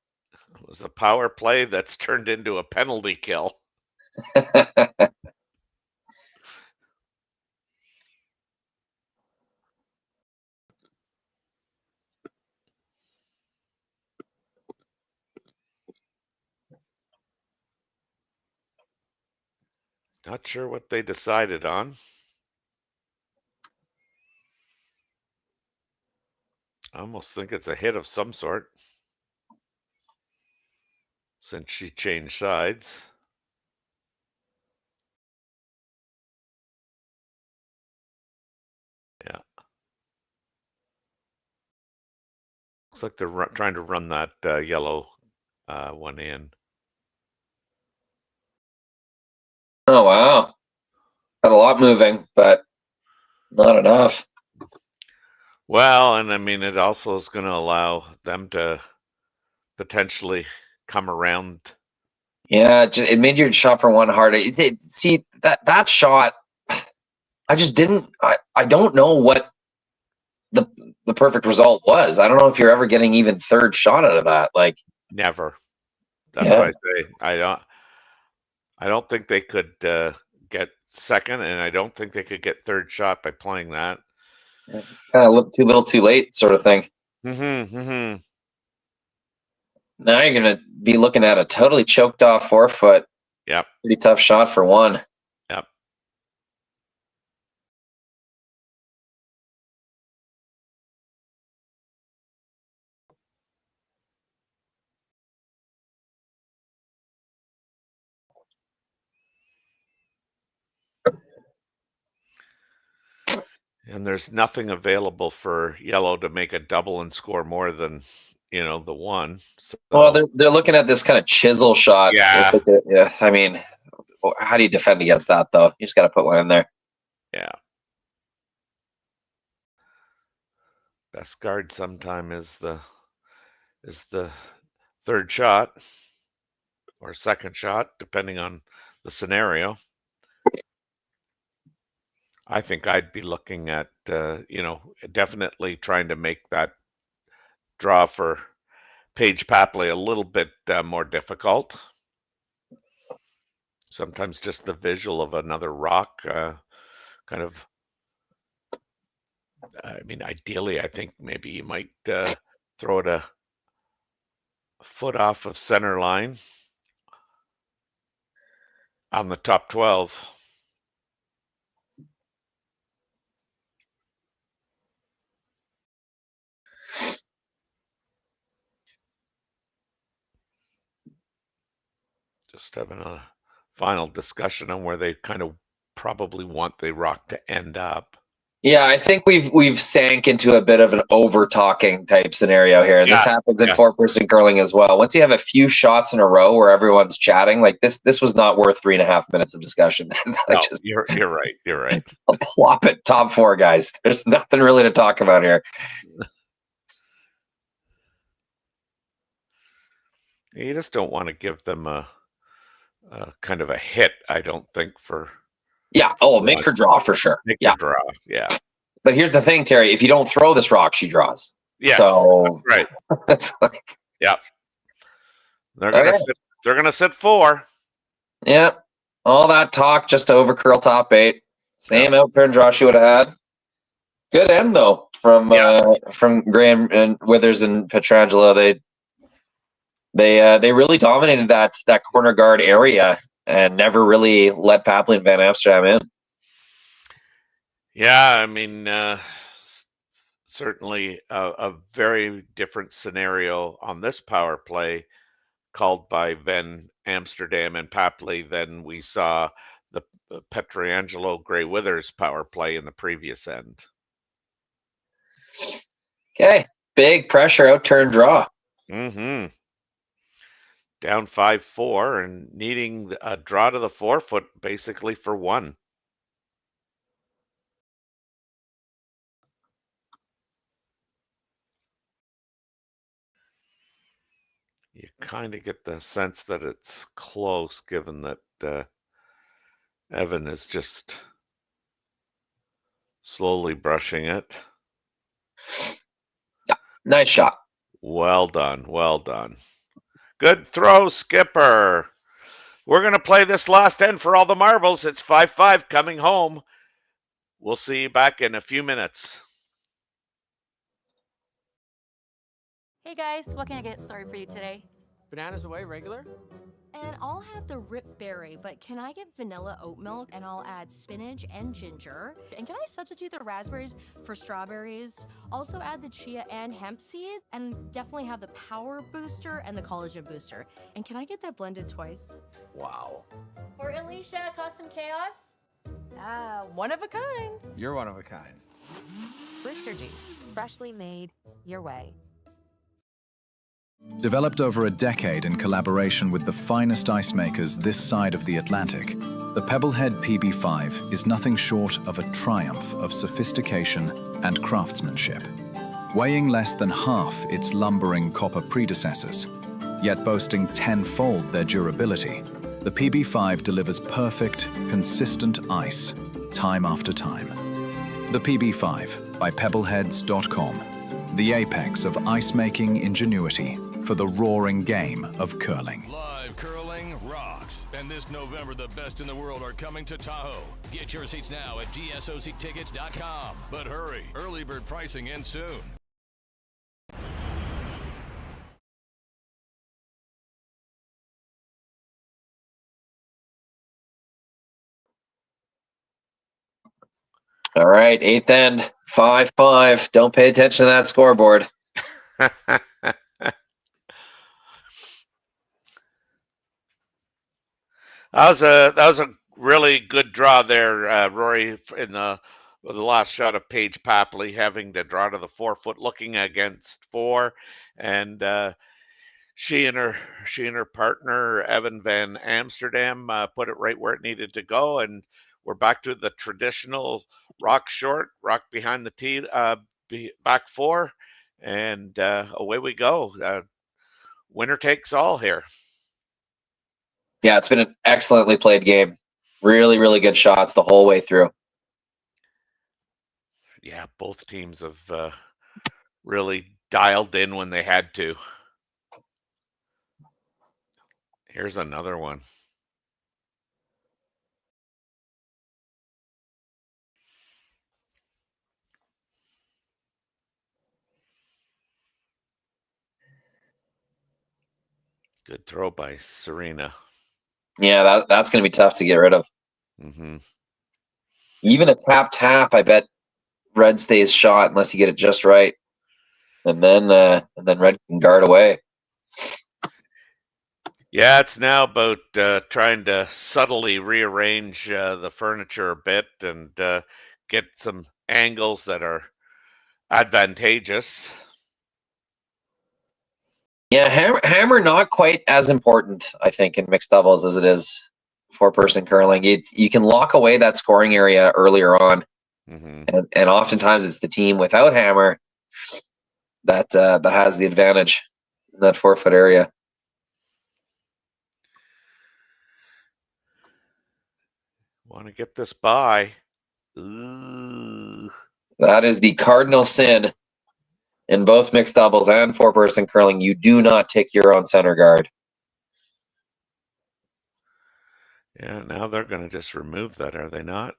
It was a power play that's turned into a penalty kill. Not sure what they decided on. I almost think it's a hit of some sort. Since she changed sides. Yeah. Looks like they're trying to run that yellow one in. Oh, wow. Got a lot moving, but not enough. Well, and I mean, it also is going to allow them to potentially come around. Yeah, it made your shot for one harder. See, that shot, I just didn't, I don't know what the perfect result was. I don't know if you're ever getting even third shot out of that. Like, never. That's what I say. I don't think they could get second, and I don't think they could get third shot by playing that. Kind of too little, too late, sort of thing. Mm-hmm. Now you're going to be looking at a totally choked off forefoot. Yep. Pretty tough shot for one. Yep. And there's nothing available for yellow to make a double and score more than, the one. So, well, they're looking at this kind of chisel shot. Yeah. Yeah. I mean, how do you defend against that, though? You just got to put one in there. Yeah. Best guard sometime is the third shot or second shot, depending on the scenario. I think I'd be looking at, definitely trying to make that draw for Paige Papley a little bit more difficult. Sometimes just the visual of another rock kind of, I mean, ideally, I think maybe you might throw it a foot off of center line on the top 12. Just having a final discussion on where they kind of probably want the rock to end up. Yeah, I think we've sank into a bit of an over talking type scenario here. This happens in 4-person curling as well. Once you have a few shots in a row where everyone's chatting, like this was not worth 3.5 minutes of discussion. No, you're right. You're right. I'll plop it top 4, guys. There's nothing really to talk about here. You just don't want to give them a kind of a hit, I don't think, for... Yeah, make her draw for sure. Make her draw, yeah. But here's the thing, Terry. If you don't throw this rock, she draws. Yes, so right. It's like... Yep. They're gonna sit 4. Yep. All that talk just to overcurl top 8. Same outturn draw she would have had. Good end, though, from Graham and Withers and Pietrangelo. They really dominated that corner guard area and never really let Papley and Van Amsterdam in. Yeah, I mean, certainly a very different scenario on this power play called by Van Amsterdam and Papley than we saw the Pietrangelo Gray Withers power play in the previous end. Okay, big pressure outturn draw. Mm-hmm. Down 5-4 and needing a draw to the forefoot basically for 1. You kind of get the sense that it's close, given that Evan is just slowly brushing it. Yeah, nice shot. Well done, well done. Good throw, Skipper. We're going to play this last end for all the marbles. It's 5-5 coming home. We'll see you back in a few minutes. Hey guys, what can I get started for you today? Bananas away, regular? And I'll have the rip berry, but can I get vanilla oat milk and I'll add spinach and ginger? And can I substitute the raspberries for strawberries? Also add the chia and hemp seed, and definitely have the power booster and the collagen booster. And can I get that blended twice? Wow. For Alicia, custom chaos? One of a kind. You're one of a kind. Booster juice, freshly made your way. Developed over a decade in collaboration with the finest ice makers this side of the Atlantic, the Pebblehead PB5 is nothing short of a triumph of sophistication and craftsmanship. Weighing less than half its lumbering copper predecessors, yet boasting tenfold their durability, the PB5 delivers perfect, consistent ice, time after time. The PB5 by Pebbleheads.com, the apex of ice-making ingenuity for the roaring game of curling. Live curling rocks. And this November, the best in the world are coming to Tahoe. Get your seats now at gsoctickets.com. But hurry, early bird pricing ends soon. All right, 8th end, 5-5. Don't pay attention to that scoreboard. That was a really good draw there, Rory, in the last shot of Paige Papley having to draw to the 4-foot, looking against 4, and she and her partner Evan van Amsterdam put it right where it needed to go, and we're back to the traditional rock short, rock behind the tee, back 4, and away we go. Winner takes all here. Yeah, it's been an excellently played game. Really, really good shots the whole way through. Yeah, both teams have really dialed in when they had to. Here's another one. Good throw by Serena. Yeah, that's going to be tough to get rid of. Mm-hmm. Even a tap, I bet red stays shot unless you get it just right, and then red can guard away. Yeah, it's now about trying to subtly rearrange the furniture a bit and get some angles that are advantageous. Yeah, hammer not quite as important, I think, in mixed doubles as it is 4-person curling. You can lock away that scoring area earlier on, and oftentimes it's the team without hammer that has the advantage in that 4-foot area. Want to get this by. Ooh. That is the cardinal sin in both mixed doubles and 4-person curling. You do not take your own center guard. Yeah, now they're going to just remove that, are they not?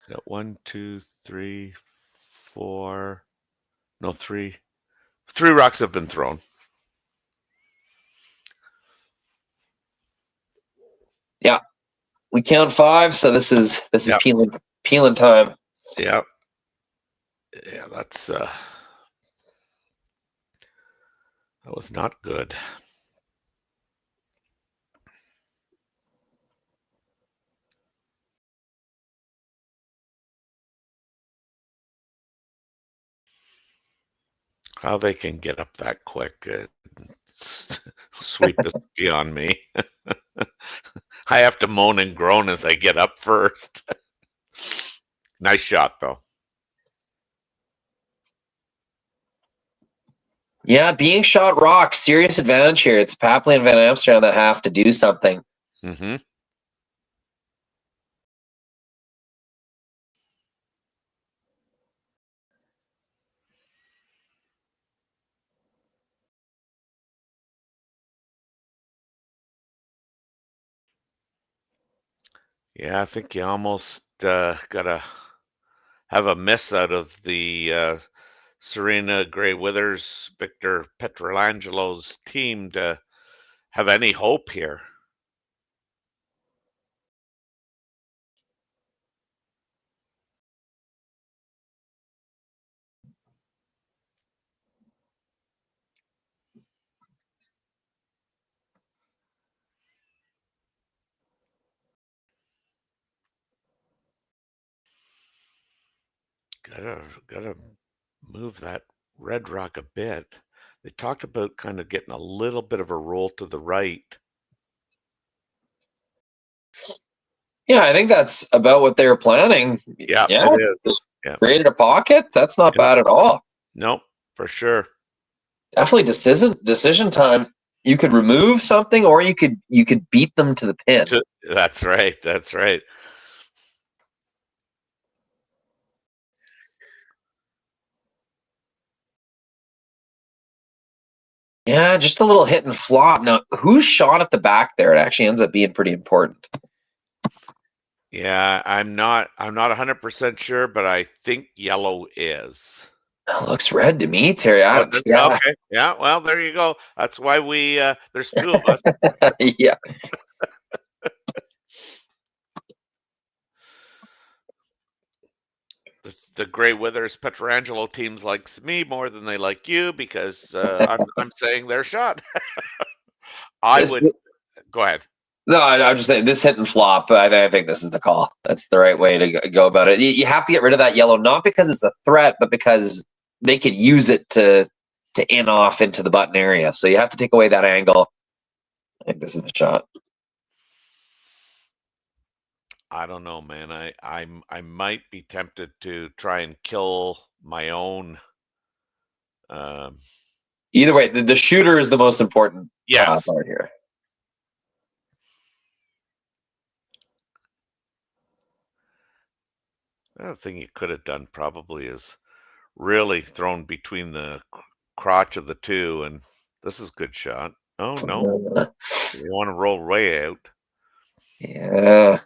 Got 1, 2, 3, 4. No, 3. 3 rocks have been thrown. Yeah, we count 5, so this is peeling time. Yeah, yeah, that's that was not good. How they can get up that quick, sweep is beyond me. I have to moan and groan as I get up first. Nice shot, though. Yeah, being shot rocks, serious advantage here. It's Papley and Van Amsterdam that have to do something. Mm-hmm. Yeah, I think you almost gotta have a miss out of the Serena Gray Withers, Victor Pietrangelo's team to have any hope here. Gotta move that Red Rock a bit. They talked about kind of getting a little bit of a roll to the right. Yeah, I think that's about what they were planning. Yeah, Yeah, it is. Yeah. created a pocket. That's not bad at all. Nope, for sure. Definitely decision time. You could remove something, or you could beat them to the pin. That's right. That's right. Yeah, just a little hit and flop. Now, who's shot at the back there? It actually ends up being pretty important. Yeah, I'm not 100% sure, but I think yellow is. That looks red to me, Terry. Yeah. Yeah. Okay. Yeah. Well, there you go. That's why we there's two of us. Yeah. The Grey Withers Pietrangelo teams likes me more than they like you because I'm saying their shot. Go ahead. No, I'm just saying this hit and flop. I think this is the call. That's the right way to go about it. You have to get rid of that yellow, not because it's a threat, but because they could use it to in off into the button area. So you have to take away that angle. I think this is the shot. I don't know, man. I might be tempted to try and kill my own. Either way, the shooter is the most important Yes. part here. The thing you could have done probably is really thrown between the crotch of the two, and this is a good shot. Oh no, you want to roll way out. Yeah.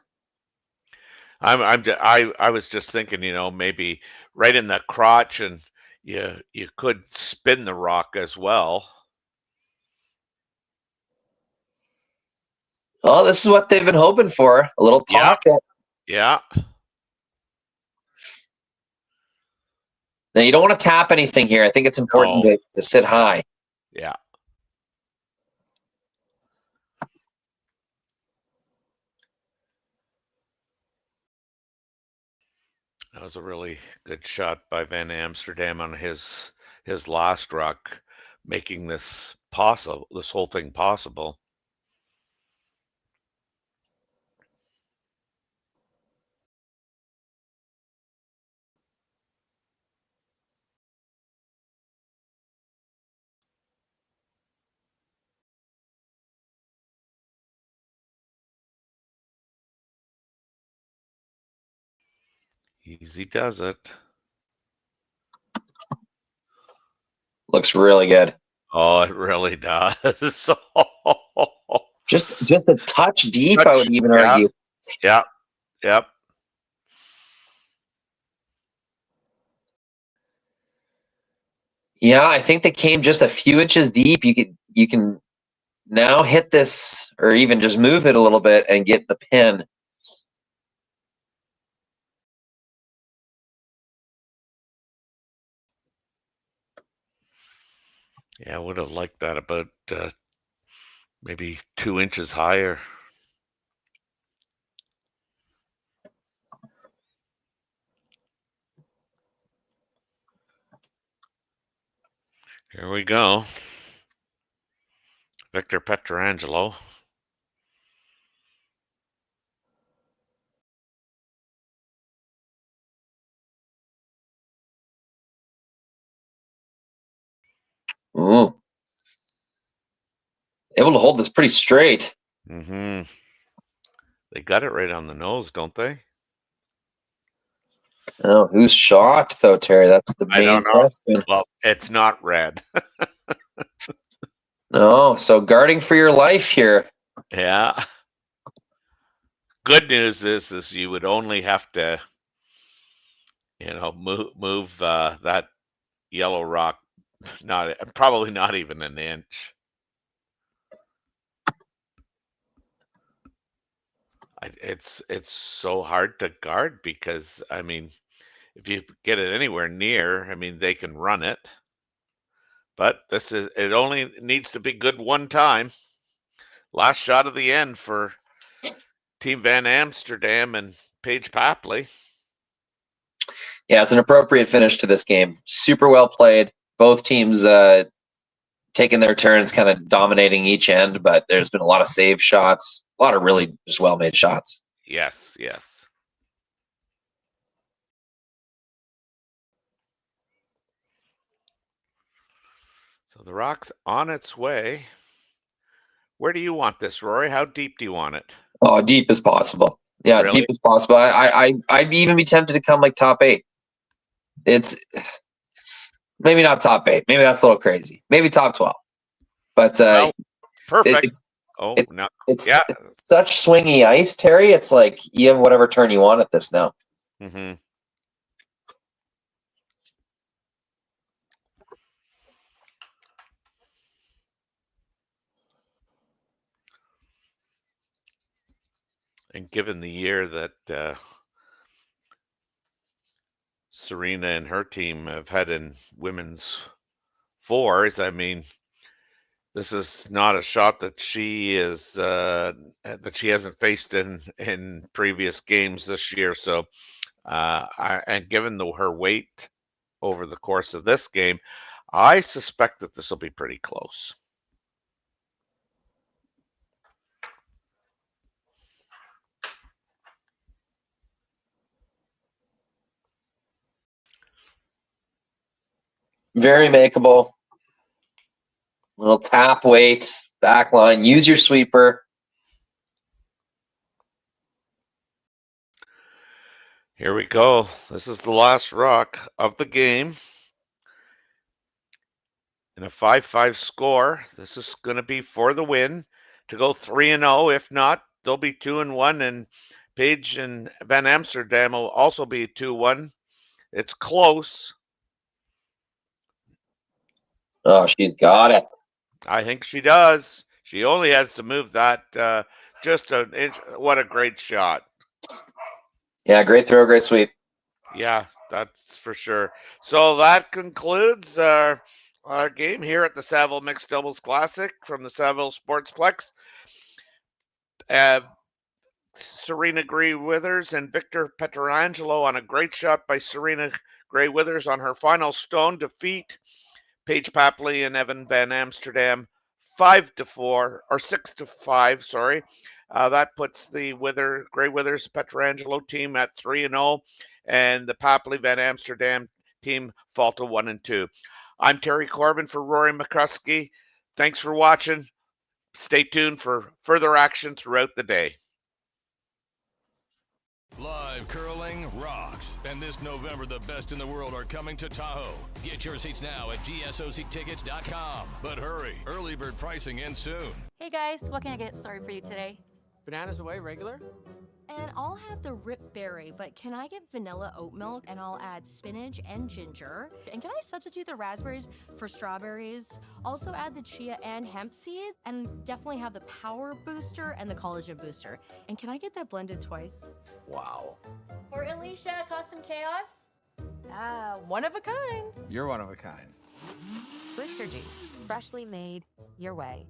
I was just thinking, maybe right in the crotch, and you could spin the rock as well. Well, this is what they've been hoping for. A little pocket. Yeah. Now, you don't want to tap anything here. I think it's important to sit high. Yeah. That was a really good shot by Van Amsterdam on his last rock, making this whole thing possible. Easy does it. Looks really good. Oh, it really does. Just a touch deep, I would even argue. Yeah. Yep. Yeah, I think they came just a few inches deep. You can now hit this, or even just move it a little bit and get the pin. Yeah, I would have liked that about maybe 2 inches higher. Here we go. Victor Pietrangelo. Ooh. Able to hold this pretty straight. Mm-hmm. They got it right on the nose, don't they? Oh, who's shot though, Terry? That's the main question. Well, it's not red. No, so guarding for your life here. Yeah. Good news is you would only have to, move that yellow rock, probably not even an inch. It's so hard to guard because, I mean, if you get it anywhere near, I mean, they can run it. But it only needs to be good one time. Last shot of the end for Team Van Amsterdam and Paige Papley. Yeah, it's an appropriate finish to this game. Super well played. both teams taking their turns, kind of dominating each end, but there's been a lot of save shots, a lot of really just well-made shots. Yes, yes. So the Rock's on its way. Where do you want this, Rory? How deep do you want it? Oh, deep as possible. Yeah, Really? deep as possible. I'd even be tempted to come like top 8. It's maybe not top 8. Maybe that's a little crazy. Maybe top 12. But Well, perfect. It's such swingy ice, Terry. It's like you have whatever turn you want at this now. Mm-hmm. And given the year that Serena and her team have had in women's fours, I mean, this is not a shot that she hasn't faced in previous games this year. So, and given her weight over the course of this game, I suspect that this will be pretty close. Very makeable. Little tap weight, back line. Use your sweeper. Here we go. This is the last rock of the game. In a 5-5 score, this is going to be for the win to go 3-0. If not, they'll be 2-1, and Paige and Van Amsterdam will also be 2-1. It's close. Oh, she's got it. I think she does. She only has to move that just an inch. What a great shot. Yeah, great throw, great sweep. Yeah, that's for sure. So that concludes our game here at the Saville Mixed Doubles Classic from the Saville Sportsplex. Serena Gray-Withers and Victor Pietrangelo on a great shot by Serena Gray-Withers on her final stone defeat Paige Papley and Evan Van Amsterdam 5-4 or 6-5. Sorry, that puts the Gray-Withers Pietrangelo team at 3-0, and the Papley Van Amsterdam team fall to 1-2. I'm Terry Corbin for Rory McCuskey. Thanks for watching. Stay tuned for further action throughout the day. Live curling rocks. And this November, the best in the world are coming to Tahoe. Get your seats now at gsoctickets.com. But hurry, early bird pricing ends soon. Hey guys, what can I get started for you today? Bananas away, regular? And I'll have the rip berry, but can I get vanilla oat milk and I'll add spinach and ginger? And can I substitute the raspberries for strawberries? Also add the chia and hemp seed, and definitely have the power booster and the collagen booster. And can I get that blended twice? Wow. For Alicia, Custom Chaos? One of a kind. You're one of a kind. Blister juice, freshly made your way.